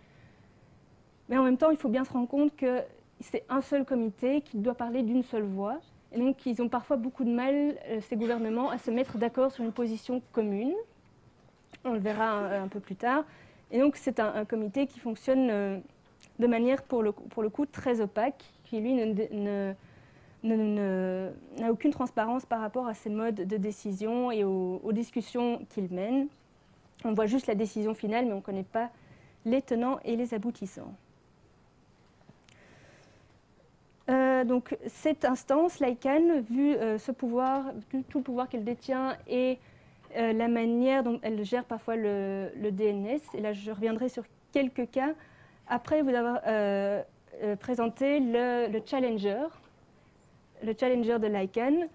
Mais en même temps, il faut bien se rendre compte que c'est un seul comité qui doit parler d'une seule voix. Et donc, ils ont parfois beaucoup de mal, ces gouvernements, à se mettre d'accord sur une position commune. On le verra un peu plus tard. Et donc, c'est un comité qui fonctionne de manière, pour le coup, très opaque, qui, lui, n'a aucune transparence par rapport à ses modes de décision et aux discussions qu'il mène. On voit juste la décision finale, mais on ne connaît pas les tenants et les aboutissants. Donc, cette instance, l'ICANN, vu ce pouvoir, tout le pouvoir qu'elle détient et la manière dont elle gère parfois le DNS, et là je reviendrai sur quelques cas, après vous avoir présenté le challenger de l'ICANN,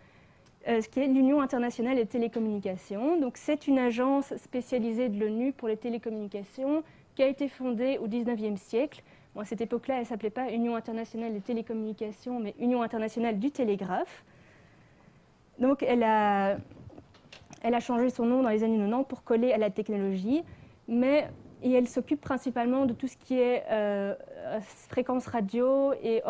ce qui est l'Union internationale des télécommunications. Donc, c'est une agence spécialisée de l'ONU pour les télécommunications qui a été fondée au XIXe siècle. Bon, à cette époque-là, elle ne s'appelait pas Union internationale des télécommunications, mais Union internationale du télégraphe. Donc, elle a changé son nom dans les années 90 pour coller à la technologie, et elle s'occupe principalement de tout ce qui est fréquences radio et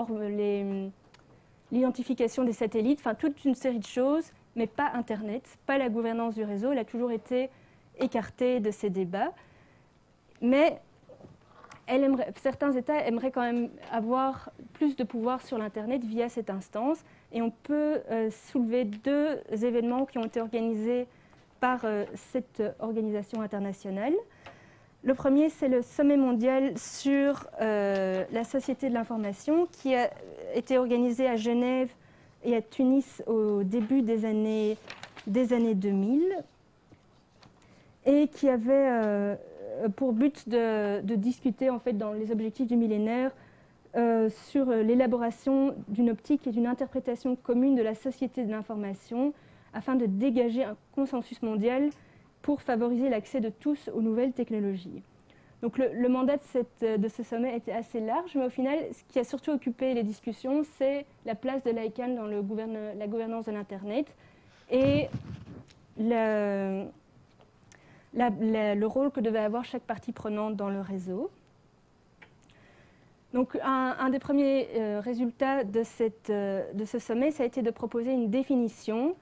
l'identification des satellites, enfin toute une série de choses, mais pas Internet, pas la gouvernance du réseau. Elle a toujours été écartée de ces débats. Mais certains États aimeraient quand même avoir plus de pouvoir sur l'Internet via cette instance. Et on peut soulever deux événements qui ont été organisés par cette organisation internationale. Le premier, c'est le sommet mondial sur la société de l'information qui a été organisé à Genève et à Tunis au début des années 2000 et qui avait pour but de discuter en fait dans les objectifs du millénaire sur l'élaboration d'une optique et d'une interprétation commune de la société de l'information afin de dégager un consensus mondial pour favoriser l'accès de tous aux nouvelles technologies. Donc le mandat de ce sommet était assez large, mais au final, ce qui a surtout occupé les discussions, c'est la place de l'ICANN dans la gouvernance de l'Internet et le rôle que devait avoir chaque partie prenante dans le réseau. Donc un des premiers résultats de ce sommet, ça a été de proposer une définition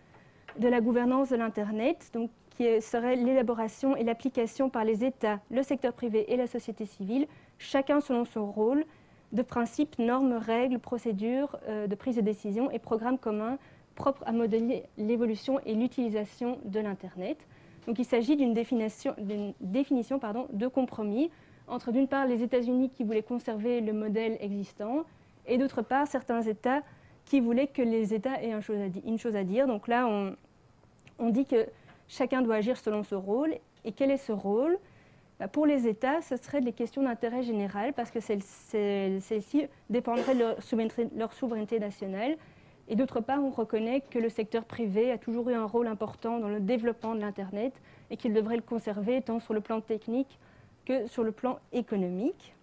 de la gouvernance de l'Internet, donc qui serait l'élaboration et l'application par les États, le secteur privé et la société civile, chacun selon son rôle, de principes, normes, règles, procédures de prise de décision et programmes communs propres à modeler l'évolution et l'utilisation de l'Internet. Donc il s'agit d'une définition de compromis entre d'une part les États-Unis qui voulaient conserver le modèle existant et d'autre part certains États qui voulaient que les États aient une chose à dire. Donc là, on dit que chacun doit agir selon ce rôle. Et quel est ce rôle? Pour les États, ce seraient des questions d'intérêt général parce que celles-ci dépendraient de leur souveraineté nationale. Et d'autre part, on reconnaît que le secteur privé a toujours eu un rôle important dans le développement de l'Internet et qu'il devrait le conserver tant sur le plan technique que sur le plan économique.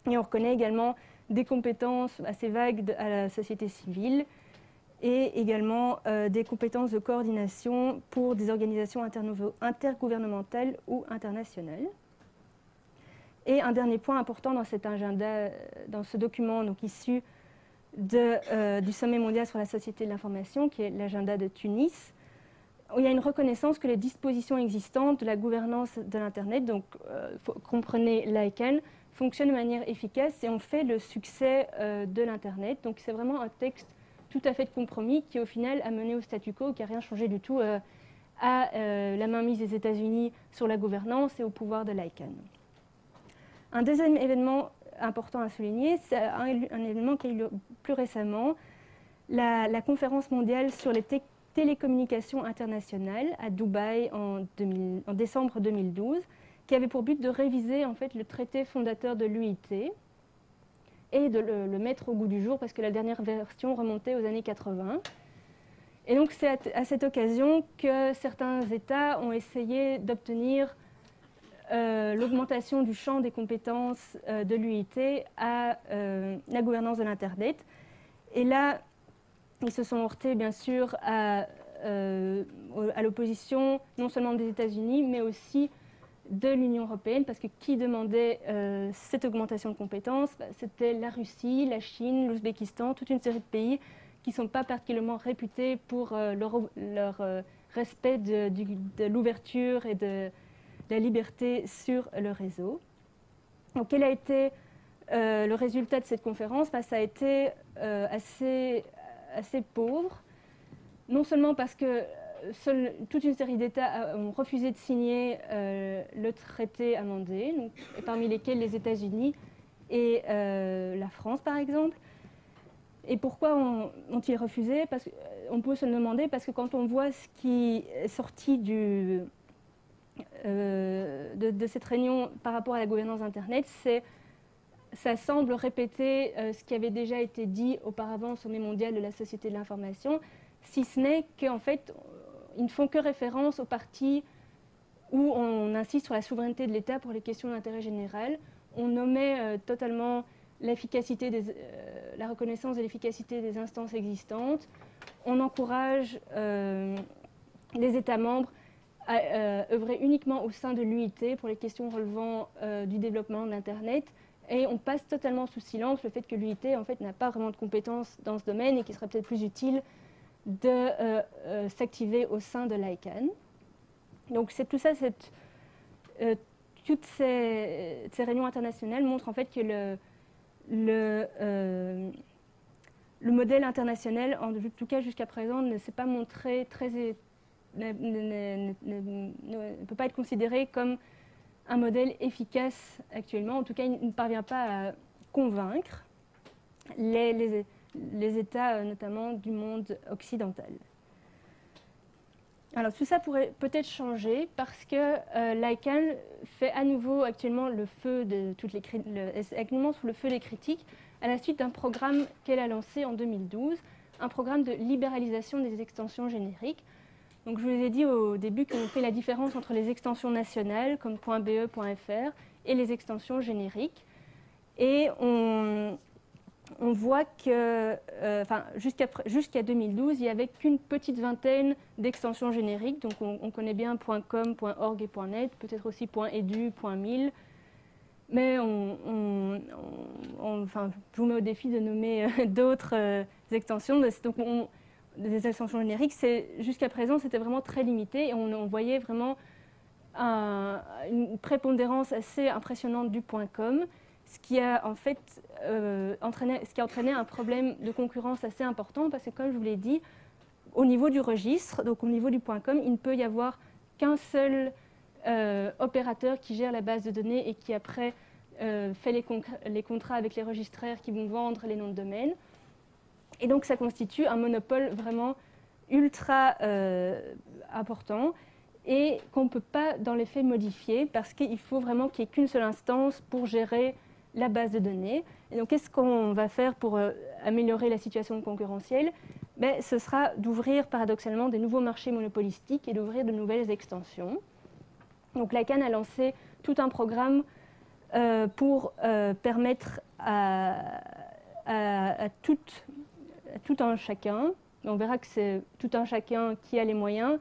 Et on reconnaît également des compétences assez vagues à la société civile et également des compétences de coordination pour des organisations intergouvernementales ou internationales. Et un dernier point important dans cet agenda, dans ce document donc issu du sommet mondial sur la société de l'information, qui est l'agenda de Tunis, où il y a une reconnaissance que les dispositions existantes de la gouvernance de l'Internet, donc comprenez l'ICANN, fonctionnent de manière efficace et ont fait le succès de l'Internet. Donc c'est vraiment un texte tout à fait de compromis qui au final a mené au statu quo, qui n'a rien changé du tout à la mainmise des États-Unis sur la gouvernance et au pouvoir de l'ICANN. Un deuxième événement important à souligner, c'est un événement qui a eu lieu plus récemment, la conférence mondiale sur les télécommunications internationales à Dubaï en décembre 2012, qui avait pour but de réviser en fait, le traité fondateur de l'UIT et de le mettre au goût du jour parce que la dernière version remontait aux années 80. Et donc c'est à cette occasion que certains États ont essayé d'obtenir l'augmentation du champ des compétences de l'UIT à la gouvernance de l'Internet. Et là, ils se sont heurtés bien sûr à l'opposition non seulement des États-Unis, mais aussi de l'Union européenne, parce que qui demandait cette augmentation de compétences, c'était la Russie, la Chine, l'Ouzbékistan, toute une série de pays qui ne sont pas particulièrement réputés pour leur respect de l'ouverture et de la liberté sur le réseau. Donc, quel a été le résultat de cette conférence? Ça a été assez pauvre, non seulement parce que toute une série d'États ont refusé de signer le traité amendé, donc, parmi lesquels les États-Unis et la France, par exemple. Et pourquoi ont-ils refusé? On peut se le demander parce que quand on voit ce qui est sorti de cette réunion par rapport à la gouvernance d'Internet, ça semble répéter ce qui avait déjà été dit auparavant au sommet mondial de la société de l'information, si ce n'est qu'en fait, ils ne font que référence aux parties où on insiste sur la souveraineté de l'État pour les questions d'intérêt général. On omet totalement la reconnaissance de l'efficacité des instances existantes. On encourage les États membres à œuvrer uniquement au sein de l'UIT pour les questions relevant du développement de l'Internet. Et on passe totalement sous silence le fait que l'UIT en fait, n'a pas vraiment de compétences dans ce domaine et qu'il serait peut-être plus utile de s'activer au sein de l'ICANN. Donc c'est tout ça, toutes ces réunions internationales montrent en fait que le modèle international, en tout cas jusqu'à présent, ne s'est pas montré ne peut pas être considéré comme un modèle efficace actuellement. En tout cas, il ne parvient pas à convaincre les États, notamment du monde occidental. Alors tout ça pourrait peut-être changer parce que l'ICANN fait à nouveau actuellement le feu de actuellement sous le feu des critiques à la suite d'un programme qu'elle a lancé en 2012, un programme de libéralisation des extensions génériques. Donc je vous ai dit au début qu'on fait la différence entre les extensions nationales comme .be, .fr et les extensions génériques. Et on voit que jusqu'à 2012, il n'y avait qu'une petite vingtaine d'extensions génériques. Donc on connaît bien .com, .org et .net, peut-être aussi .edu, .mil. Mais je vous mets au défi de nommer d'autres extensions. Donc des extensions génériques, jusqu'à présent, c'était vraiment très limité et on voyait vraiment une prépondérance assez impressionnante du .com, ce qui a en fait entraîné un problème de concurrence assez important parce que, comme je vous l'ai dit, au niveau du registre, donc au niveau du .com, il ne peut y avoir qu'un seul opérateur qui gère la base de données et qui après fait les contrats avec les registraires qui vont vendre les noms de domaine. Et donc ça constitue un monopole vraiment ultra important et qu'on ne peut pas dans les faits modifier parce qu'il faut vraiment qu'il n'y ait qu'une seule instance pour gérer la base de données. Et donc, qu'est-ce qu'on va faire pour améliorer la situation concurrentielle? Ce sera d'ouvrir paradoxalement des nouveaux marchés monopolistiques et d'ouvrir de nouvelles extensions. Donc, l'ICANN a lancé tout un programme pour permettre à tout un chacun, on verra que c'est tout un chacun qui a les moyens,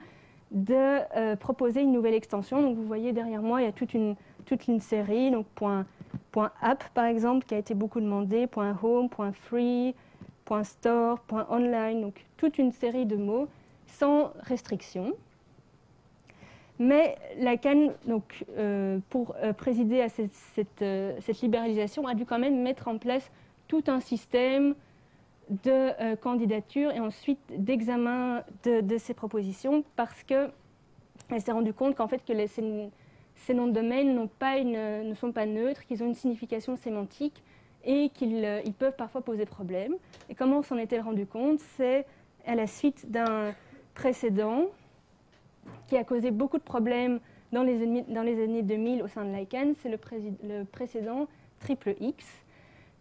de proposer une nouvelle extension. Donc vous voyez derrière moi, il y a toute une série, donc .app par exemple, qui a été beaucoup demandé, .home, .free, .store, .online, donc toute une série de mots sans restriction. Mais l'ICANN, donc, pour présider à cette libéralisation, a dû quand même mettre en place tout un système de candidature et ensuite d'examen de ces propositions, parce qu'elle s'est rendue compte qu'en fait que ces noms de domaine ne sont pas neutres, qu'ils ont une signification sémantique et qu'ils peuvent parfois poser problème. Et comment on s'en est-elle rendu compte? C'est à la suite d'un précédent qui a causé beaucoup de problèmes dans les années 2000 au sein de l'ICANN, c'est le précédent XXX,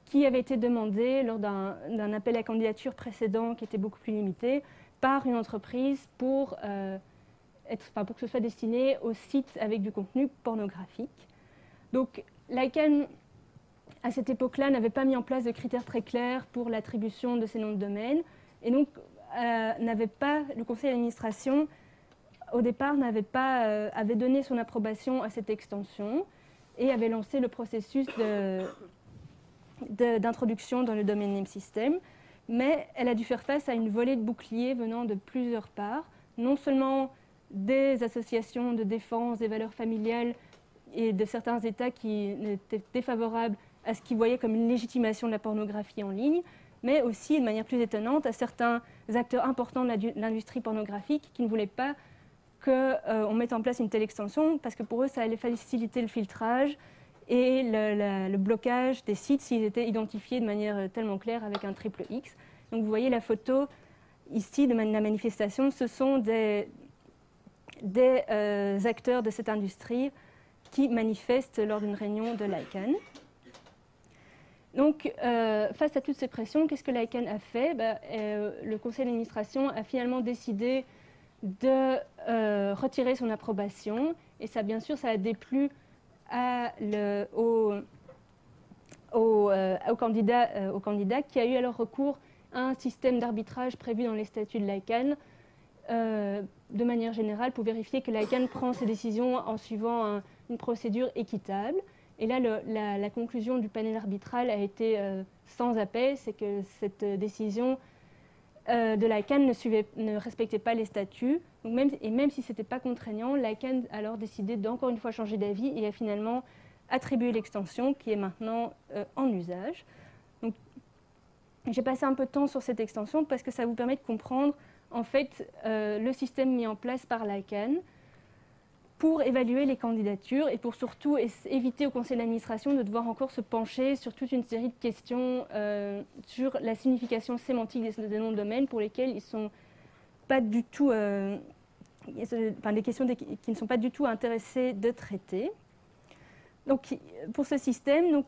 qui avait été demandé lors d'un appel à candidature précédent qui était beaucoup plus limité par une entreprise pour que ce soit destiné aux sites avec du contenu pornographique. Donc l'ICANN, à cette époque-là, n'avait pas mis en place de critères très clairs pour l'attribution de ces noms de domaine, et donc le conseil d'administration, au départ, avait donné son approbation à cette extension et avait lancé le processus d'introduction dans le domaine name system, mais elle a dû faire face à une volée de boucliers venant de plusieurs parts, non seulement des associations de défense des valeurs familiales et de certains États qui étaient défavorables à ce qu'ils voyaient comme une légitimation de la pornographie en ligne, mais aussi, de manière plus étonnante, à certains acteurs importants de l'industrie pornographique qui ne voulaient pas qu'on mette en place une telle extension, parce que pour eux, ça allait faciliter le filtrage et le blocage des sites s'ils étaient identifiés de manière tellement claire avec un triple X. Donc vous voyez la photo ici de la manifestation, ce sont des acteurs de cette industrie qui manifestent lors d'une réunion de l'ICANN. Donc, face à toutes ces pressions, qu'est-ce que l'ICANN a fait? Le conseil d'administration a finalement décidé de retirer son approbation, et ça, bien sûr, ça a déplu au candidat qui a eu alors recours à un système d'arbitrage prévu dans les statuts de l'ICANN de manière générale pour vérifier que l'ICANN prend ses décisions en suivant une procédure équitable. Et là, la conclusion du panel arbitral a été sans appel, c'est que cette décision de l'ICANN ne respectait pas les statuts. Donc même si ce n'était pas contraignant, l'ICANN a alors décidé d'encore une fois changer d'avis et a finalement attribué l'extension qui est maintenant en usage. Donc, j'ai passé un peu de temps sur cette extension parce que ça vous permet de comprendre en fait le système mis en place par l'ICANN pour évaluer les candidatures et pour surtout éviter au conseil d'administration de devoir encore se pencher sur toute une série de questions sur la signification sémantique des noms de domaine pour lesquels ils sont pas du tout, des questions qui ne sont pas du tout intéressés de traiter. Donc, pour ce système, il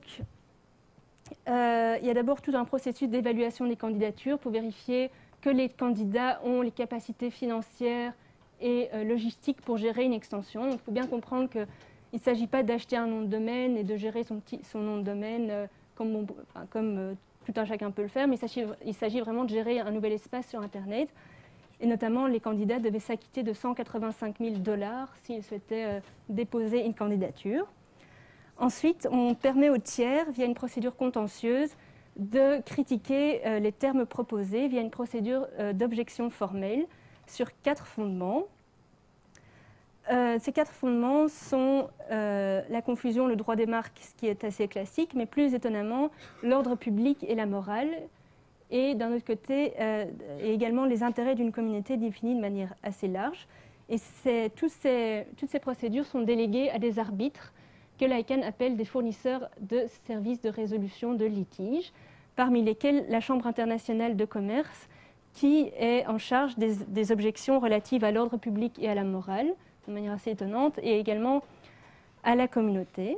y a d'abord tout un processus d'évaluation des candidatures pour vérifier que les candidats ont les capacités financières et logistiques pour gérer une extension. Donc, il faut bien comprendre qu'il ne s'agit pas d'acheter un nom de domaine et de gérer son nom de domaine comme tout un chacun peut le faire, mais il s'agit vraiment de gérer un nouvel espace sur Internet. Et notamment, les candidats devaient s'acquitter de 185 000 $ s'ils souhaitaient déposer une candidature. Ensuite, on permet aux tiers, via une procédure contentieuse, de critiquer les termes proposés via une procédure d'objection formelle sur 4 fondements. Ces 4 fondements sont la confusion, le droit des marques, ce qui est assez classique, mais plus étonnamment, l'ordre public et la morale, et d'un autre côté, et également les intérêts d'une communauté définis de manière assez large. Et toutes ces procédures sont déléguées à des arbitres que l'ICANN appelle des fournisseurs de services de résolution de litiges, parmi lesquels la Chambre internationale de commerce, qui est en charge des objections relatives à l'ordre public et à la morale, de manière assez étonnante, et également à la communauté.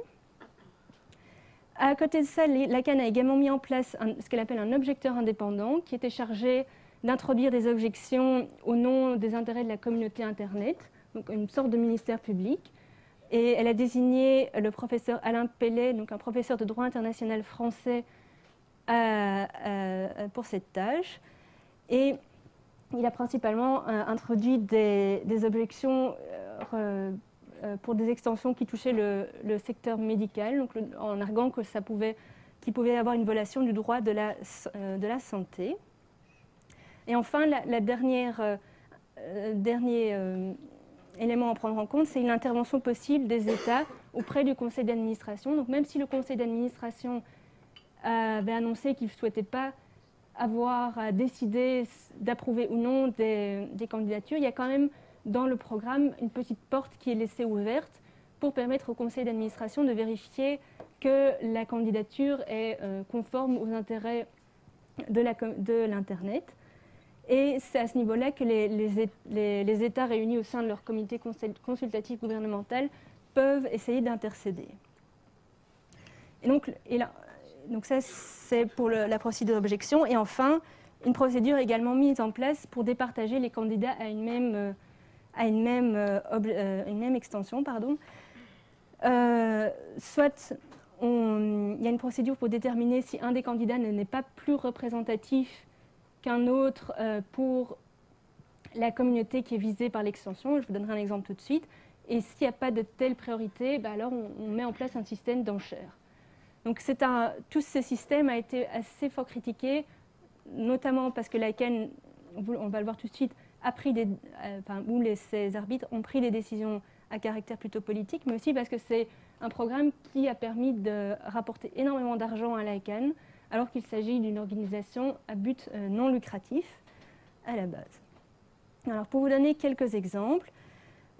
À côté de ça, l'ICANN a également mis en place ce qu'elle appelle un objecteur indépendant qui était chargé d'introduire des objections au nom des intérêts de la communauté Internet, donc une sorte de ministère public. Et elle a désigné le professeur Alain Pellet, donc un professeur de droit international français, pour cette tâche. Et il a principalement introduit des objections pour des extensions qui touchaient le secteur médical, donc en arguant que qu'il pouvait y avoir une violation du droit de la santé. Et enfin, la dernier élément à prendre en compte, c'est l'intervention possible des États auprès du conseil d'administration. Donc même si le conseil d'administration avait annoncé qu'il ne souhaitait pas avoir à décider d'approuver ou non des candidatures, il y a quand même dans le programme une petite porte qui est laissée ouverte pour permettre au conseil d'administration de vérifier que la candidature est conforme aux intérêts de l'Internet. Et c'est à ce niveau-là que les États réunis au sein de leur comité consultatif gouvernemental peuvent essayer d'intercéder. Et donc ça, c'est pour la procédure d'objection. Et enfin, une procédure également mise en place pour départager les candidats à une même extension. Soit il y a une procédure pour déterminer si un des candidats n'est pas plus représentatif qu'un autre pour la communauté qui est visée par l'extension. Je vous donnerai un exemple tout de suite. Et s'il n'y a pas de telle priorité, alors on met en place un système d'enchères. Donc tout ce système a été assez fort critiqué, notamment parce que l'ICANN, on va le voir tout de suite, ces arbitres ont pris des décisions à caractère plutôt politique, mais aussi parce que c'est un programme qui a permis de rapporter énormément d'argent à l'ICANN, alors qu'il s'agit d'une organisation à but non lucratif à la base. Alors, pour vous donner quelques exemples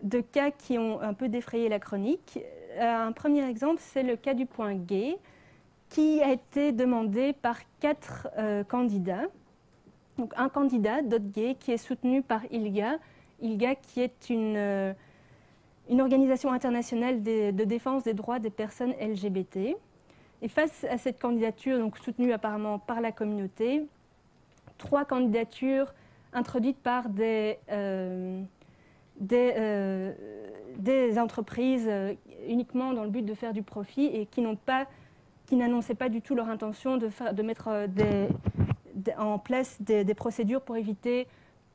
de cas qui ont un peu défrayé la chronique, un premier exemple, c'est le cas du point gay, qui a été demandé par 4 candidats. Donc, un candidat, .gay, qui est soutenu par ILGA. ILGA, qui est une organisation internationale de défense des droits des personnes LGBT. Et face à cette candidature, donc soutenue apparemment par la communauté, 3 candidatures introduites par des entreprises uniquement dans le but de faire du profit et qui n'annonçaient pas du tout leur intention de mettre en place des procédures pour éviter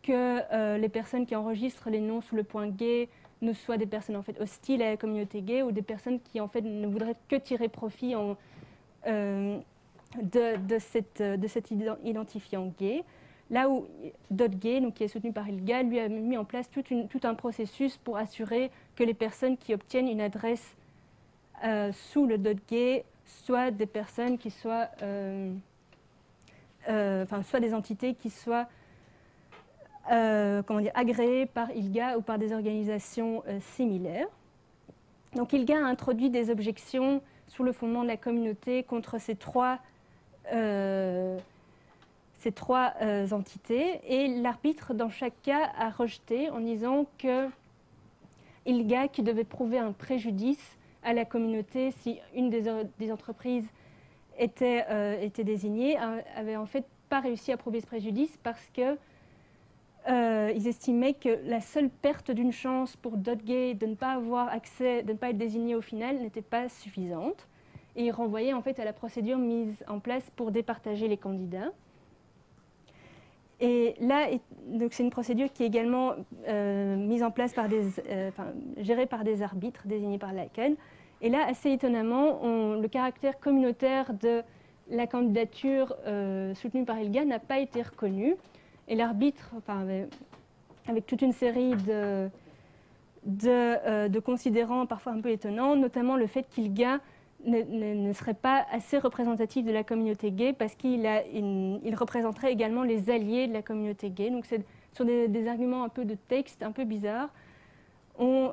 que les personnes qui enregistrent les noms sous le point gay ne soient des personnes en fait hostiles à la communauté gay ou des personnes qui en fait ne voudraient que tirer profit de cet identifiant gay. Là où .gay, donc qui est soutenu par ILGA, lui a mis en place tout un processus pour assurer que les personnes qui obtiennent une adresse sous le .gay soient des personnes qui soient, soit des entités qui soient agréées par ILGA ou par des organisations similaires. Donc ILGA a introduit des objections sur le fondement de la communauté contre ces trois entités, et l'arbitre dans chaque cas a rejeté en disant que ILGA, qui devait prouver un préjudice à la communauté si une des entreprises était désignée, avait en fait pas réussi à prouver ce préjudice parce que ils estimaient que la seule perte d'une chance pour .gay de ne pas avoir accès, de ne pas être désigné au final n'était pas suffisante, et ils renvoyaient en fait à la procédure mise en place pour départager les candidats. Et là, donc c'est une procédure qui est également mise en place gérée par des arbitres désignés par l'ICANN. Et là, assez étonnamment, le caractère communautaire de la candidature soutenue par ILGA n'a pas été reconnu. Et l'arbitre, avec toute une série de considérants parfois un peu étonnants, notamment le fait qu'ILGA ne serait pas assez représentatif de la communauté gay parce qu'il représenterait également les alliés de la communauté gay. Donc c'est sur des arguments un peu de texte, un peu bizarres. On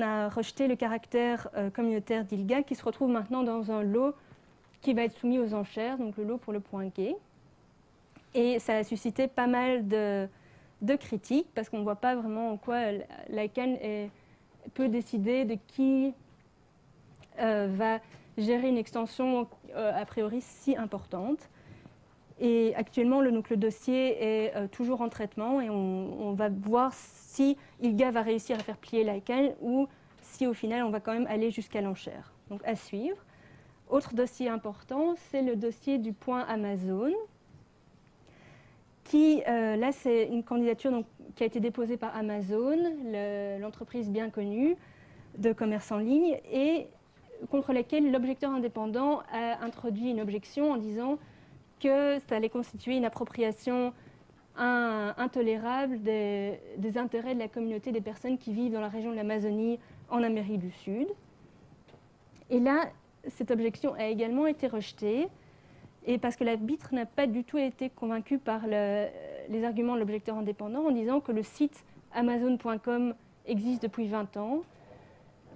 a rejeté le caractère communautaire d'ILGA qui se retrouve maintenant dans un lot qui va être soumis aux enchères, donc le lot pour le point gay. Et ça a suscité pas mal de critiques parce qu'on ne voit pas vraiment en quoi l'ICANN peut décider de qui va gérer une extension a priori si importante. Et actuellement, le dossier est toujours en traitement et on va voir si ILGA va réussir à faire plier l'ICANN ou si au final on va quand même aller jusqu'à l'enchère. Donc à suivre. Autre dossier important, c'est le dossier du point Amazon, qui, là, c'est une candidature donc, qui a été déposée par Amazon, l'entreprise bien connue de commerce en ligne, et contre laquelle l'objecteur indépendant a introduit une objection en disant que ça allait constituer une appropriation intolérable des intérêts de la communauté des personnes qui vivent dans la région de l'Amazonie en Amérique du Sud. Et là, cette objection a également été rejetée, et parce que l'arbitre n'a pas du tout été convaincu par les arguments de l'objecteur indépendant en disant que le site amazon.com existe depuis 20 ans,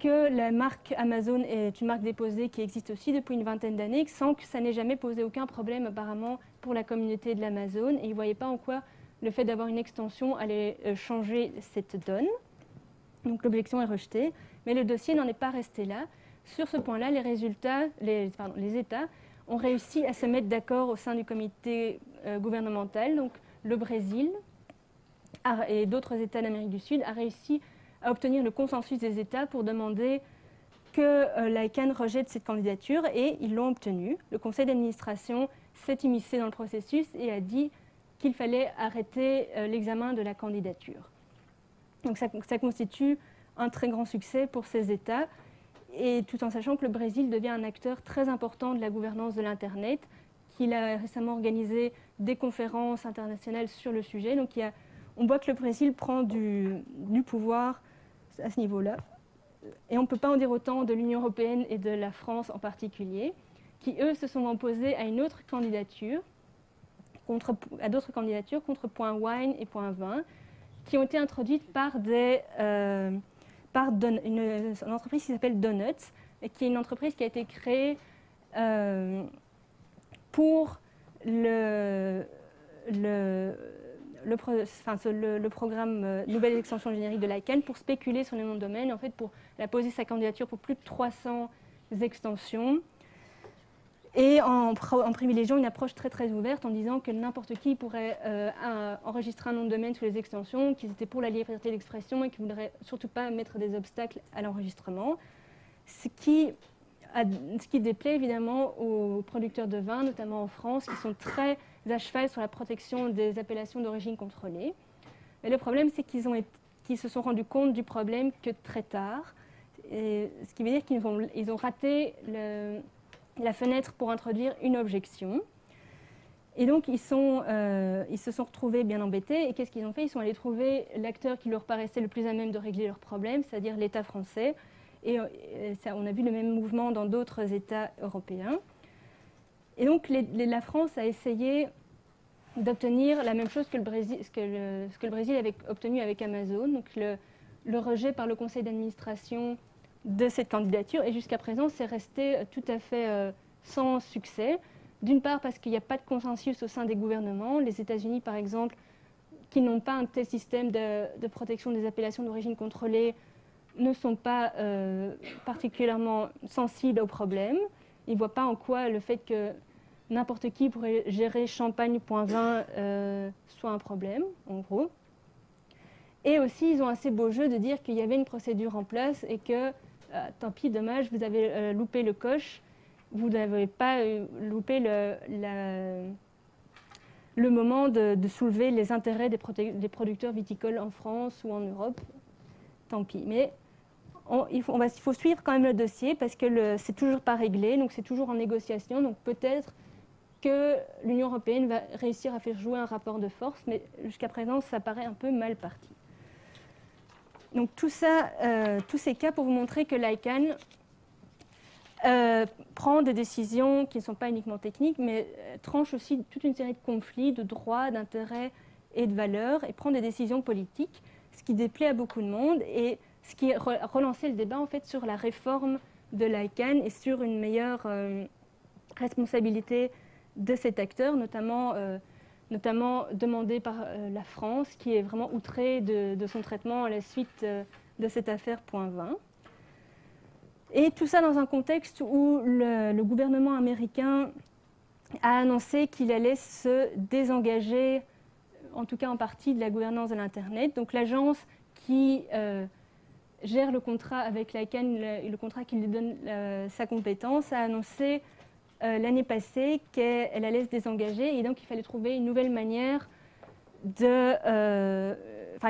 que la marque Amazon est une marque déposée qui existe aussi depuis une vingtaine d'années, sans que ça n'ait jamais posé aucun problème apparemment pour la communauté de l'Amazon, et il ne voyait pas en quoi le fait d'avoir une extension allait changer cette donne. Donc l'objection est rejetée, mais le dossier n'en est pas resté là. Sur ce point-là, les États ont réussi à se mettre d'accord au sein du comité gouvernemental. Donc le Brésil et d'autres États d'Amérique du Sud ont réussi à obtenir le consensus des États pour demander que l'ICANN rejette cette candidature, et ils l'ont obtenu. Le conseil d'administration s'est immiscé dans le processus et a dit qu'il fallait arrêter l'examen de la candidature. Donc ça constitue un très grand succès pour ces États, et tout en sachant que le Brésil devient un acteur très important de la gouvernance de l'Internet, qu'il a récemment organisé des conférences internationales sur le sujet. Donc on voit que le Brésil prend du pouvoir à ce niveau-là. Et on ne peut pas en dire autant de l'Union européenne et de la France en particulier, qui, eux, se sont opposés à une autre candidature, à d'autres candidatures contre point wine et point vin, qui ont été introduites par une entreprise qui s'appelle Donuts, et qui est une entreprise qui a été créée pour le programme Nouvelle extension générique de l'ICANN, pour spéculer sur les noms de domaine, en fait pour poser sa candidature pour plus de 300 extensions, et en privilégiant une approche très très ouverte en disant que n'importe qui pourrait enregistrer un nom de domaine sous les extensions, qu'ils étaient pour la liberté d'expression et qu'ils ne voudraient surtout pas mettre des obstacles à l'enregistrement. Ce qui déplaît évidemment aux producteurs de vin, notamment en France, qui sont très à cheval sur la protection des appellations d'origine contrôlée. Mais le problème, c'est qu'ils se sont rendus compte du problème que très tard, et ce qui veut dire qu'ils ont raté la fenêtre pour introduire une objection. Et donc, ils se sont retrouvés bien embêtés. Et qu'est-ce qu'ils ont fait? Ils sont allés trouver l'acteur qui leur paraissait le plus à même de régler leurs problèmes, c'est-à-dire l'État français. Et on a vu le même mouvement dans d'autres États européens. Et donc, la France a essayé d'obtenir la même chose que ce que le Brésil avait obtenu avec Amazon, donc le rejet par le conseil d'administration de cette candidature. Et jusqu'à présent, c'est resté tout à fait sans succès. D'une part parce qu'il n'y a pas de consensus au sein des gouvernements. Les États-Unis, par exemple, qui n'ont pas un tel système de protection des appellations d'origine contrôlée, ne sont pas particulièrement sensibles au problème. Ils ne voient pas en quoi le fait que n'importe qui pourrait gérer champagne.vin soit un problème, en gros. Et aussi, ils ont assez beau jeu de dire qu'il y avait une procédure en place et que, tant pis, dommage, vous avez loupé le coche, vous n'avez pas loupé le moment de soulever les intérêts des producteurs viticoles en France ou en Europe. Tant pis. Mais il faut suivre quand même le dossier parce que c'est toujours pas réglé, donc c'est toujours en négociation. Donc peut-être que l'Union européenne va réussir à faire jouer un rapport de force, mais jusqu'à présent, ça paraît un peu mal parti. Donc tout ça, tous ces cas pour vous montrer que l'ICANN prend des décisions qui ne sont pas uniquement techniques, mais tranche aussi toute une série de conflits, de droits, d'intérêts et de valeurs, et prend des décisions politiques, ce qui déplaît à beaucoup de monde, et ce qui a relancé le débat en fait, sur la réforme de l'ICANN et sur une meilleure responsabilité de cet acteur, notamment demandée par la France, qui est vraiment outrée de son traitement à la suite de cette affaire .20. Et tout ça dans un contexte où le gouvernement américain a annoncé qu'il allait se désengager, en tout cas en partie, de la gouvernance de l'Internet. Donc l'agence qui gère le contrat avec l'ICANN, le contrat qui lui donne sa compétence, a annoncé l'année passée qu'elle allait se désengager, et donc il fallait trouver une nouvelle manière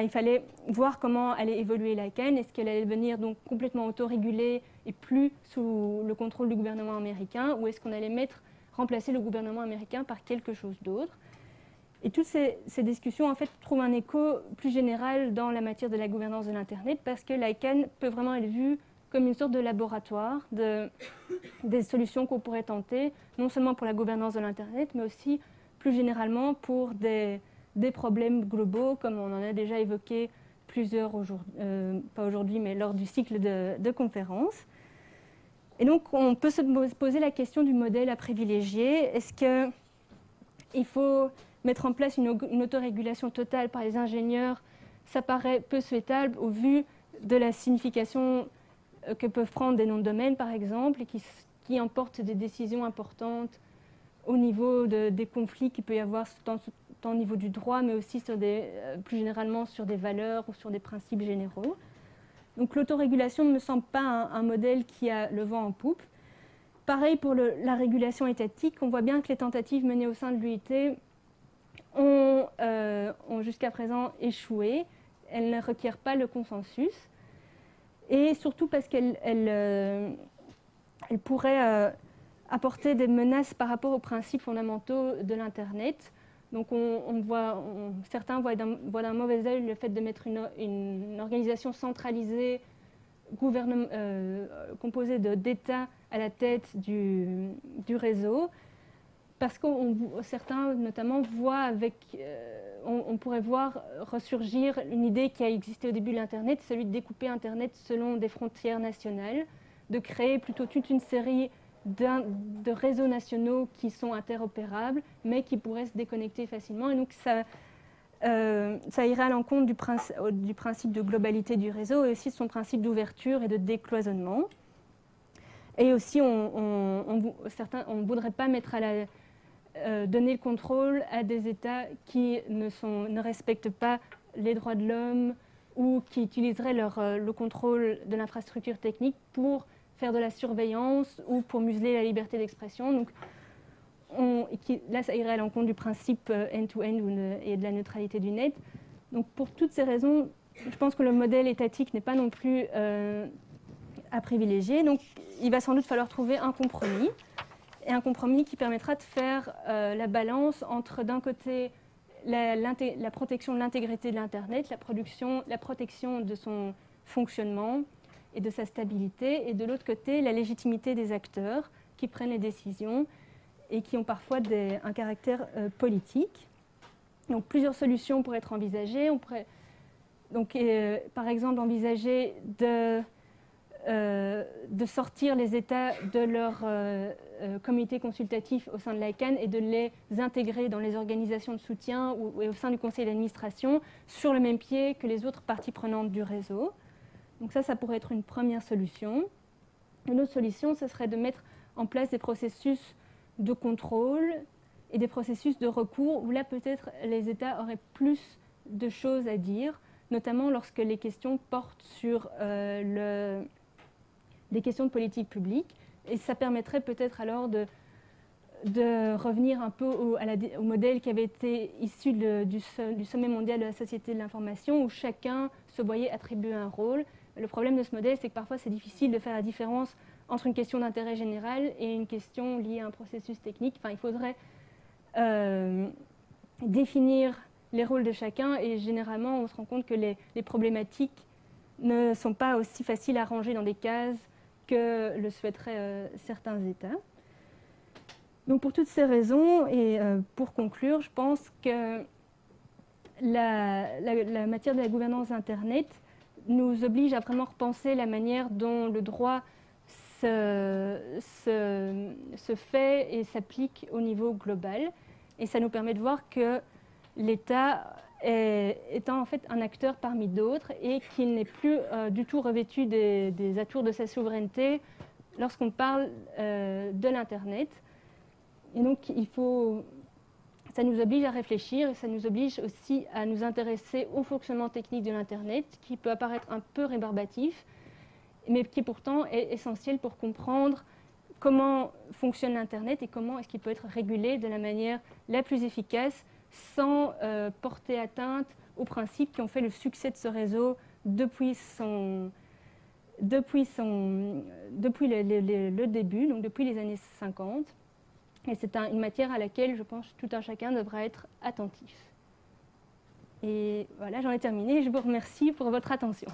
il fallait voir comment allait évoluer l'ICANN. Est-ce qu'elle allait devenir donc complètement autorégulée et plus sous le contrôle du gouvernement américain, ou est-ce qu'on allait remplacer le gouvernement américain par quelque chose d'autre? Et toutes ces discussions en fait trouvent un écho plus général dans la matière de la gouvernance de l'Internet, parce que l'ICANN peut vraiment être vue comme une sorte de laboratoire des solutions qu'on pourrait tenter, non seulement pour la gouvernance de l'Internet, mais aussi plus généralement pour des problèmes globaux, comme on en a déjà évoqué plusieurs aujourd'hui, pas aujourd'hui, mais lors du cycle de conférences. Et donc, on peut se poser la question du modèle à privilégier. Est-ce qu'il faut mettre en place une autorégulation totale par les ingénieurs? Ça paraît peu souhaitable au vu de la signification que peuvent prendre des noms de domaine, par exemple, et qui emportent des décisions importantes au niveau des conflits qu'il peut y avoir tant au niveau du droit, mais aussi plus généralement sur des valeurs ou sur des principes généraux. Donc l'autorégulation ne me semble pas un modèle qui a le vent en poupe. Pareil pour la régulation étatique, on voit bien que les tentatives menées au sein de l'UIT ont jusqu'à présent échoué. Elles ne requièrent pas le consensus. Et surtout parce qu'elles pourraient apporter des menaces par rapport aux principes fondamentaux de l'Internet. Donc certains voient d'un mauvais œil le fait de mettre une organisation centralisée, composée d'États à la tête du réseau, parce que certains notamment voient on pourrait voir ressurgir une idée qui a existé au début de l'Internet, celui de découper Internet selon des frontières nationales, de créer plutôt toute une série de réseaux nationaux qui sont interopérables, mais qui pourraient se déconnecter facilement. Et donc ça irait à l'encontre du principe de globalité du réseau, et aussi de son principe d'ouverture et de décloisonnement. Et aussi, on ne voudrait pas donner le contrôle à des États qui ne respectent pas les droits de l'homme, ou qui utiliseraient le contrôle de l'infrastructure technique pour faire de la surveillance ou pour museler la liberté d'expression. Donc, là, ça irait à l'encontre du principe end-to-end et de la neutralité du net. Donc, pour toutes ces raisons, je pense que le modèle étatique n'est pas non plus à privilégier. Donc, il va sans doute falloir trouver un compromis, et un compromis qui permettra de faire la balance entre, d'un côté, la protection de l'intégrité de l'Internet, la protection de son fonctionnement et de sa stabilité, et de l'autre côté, la légitimité des acteurs qui prennent les décisions et qui ont parfois un caractère politique. Donc plusieurs solutions pourraient être envisagées. On pourrait par exemple envisager de sortir les États de leur comité consultatif au sein de l'ICANN et de les intégrer dans les organisations de soutien et au sein du conseil d'administration sur le même pied que les autres parties prenantes du réseau. Donc ça pourrait être une première solution. Une autre solution, ce serait de mettre en place des processus de contrôle et des processus de recours où là, peut-être, les États auraient plus de choses à dire, notamment lorsque les questions portent sur des questions de politique publique. Et ça permettrait peut-être alors de revenir un peu au modèle qui avait été issu du sommet mondial de la société de l'information, où chacun se voyait attribuer un rôle. Le problème de ce modèle, c'est que parfois c'est difficile de faire la différence entre une question d'intérêt général et une question liée à un processus technique. Enfin, il faudrait définir les rôles de chacun, et généralement on se rend compte que les problématiques ne sont pas aussi faciles à ranger dans des cases que le souhaiteraient certains États. Donc pour toutes ces raisons, et pour conclure, je pense que la matière de la gouvernance Internet nous oblige à vraiment repenser la manière dont le droit se fait et s'applique au niveau global. Et ça nous permet de voir que l'État étant en fait un acteur parmi d'autres et qui n'est plus du tout revêtu des atours de sa souveraineté lorsqu'on parle de l'Internet. Et donc, ça nous oblige à réfléchir et ça nous oblige aussi à nous intéresser au fonctionnement technique de l'Internet, qui peut apparaître un peu rébarbatif, mais qui pourtant est essentiel pour comprendre comment fonctionne l'Internet et comment est-ce qu'il peut être régulé de la manière la plus efficace sans porter atteinte aux principes qui ont fait le succès de ce réseau depuis le début, donc depuis les années 50. Et c'est une matière à laquelle, je pense, tout un chacun devra être attentif. Et voilà, j'en ai terminé. Je vous remercie pour votre attention.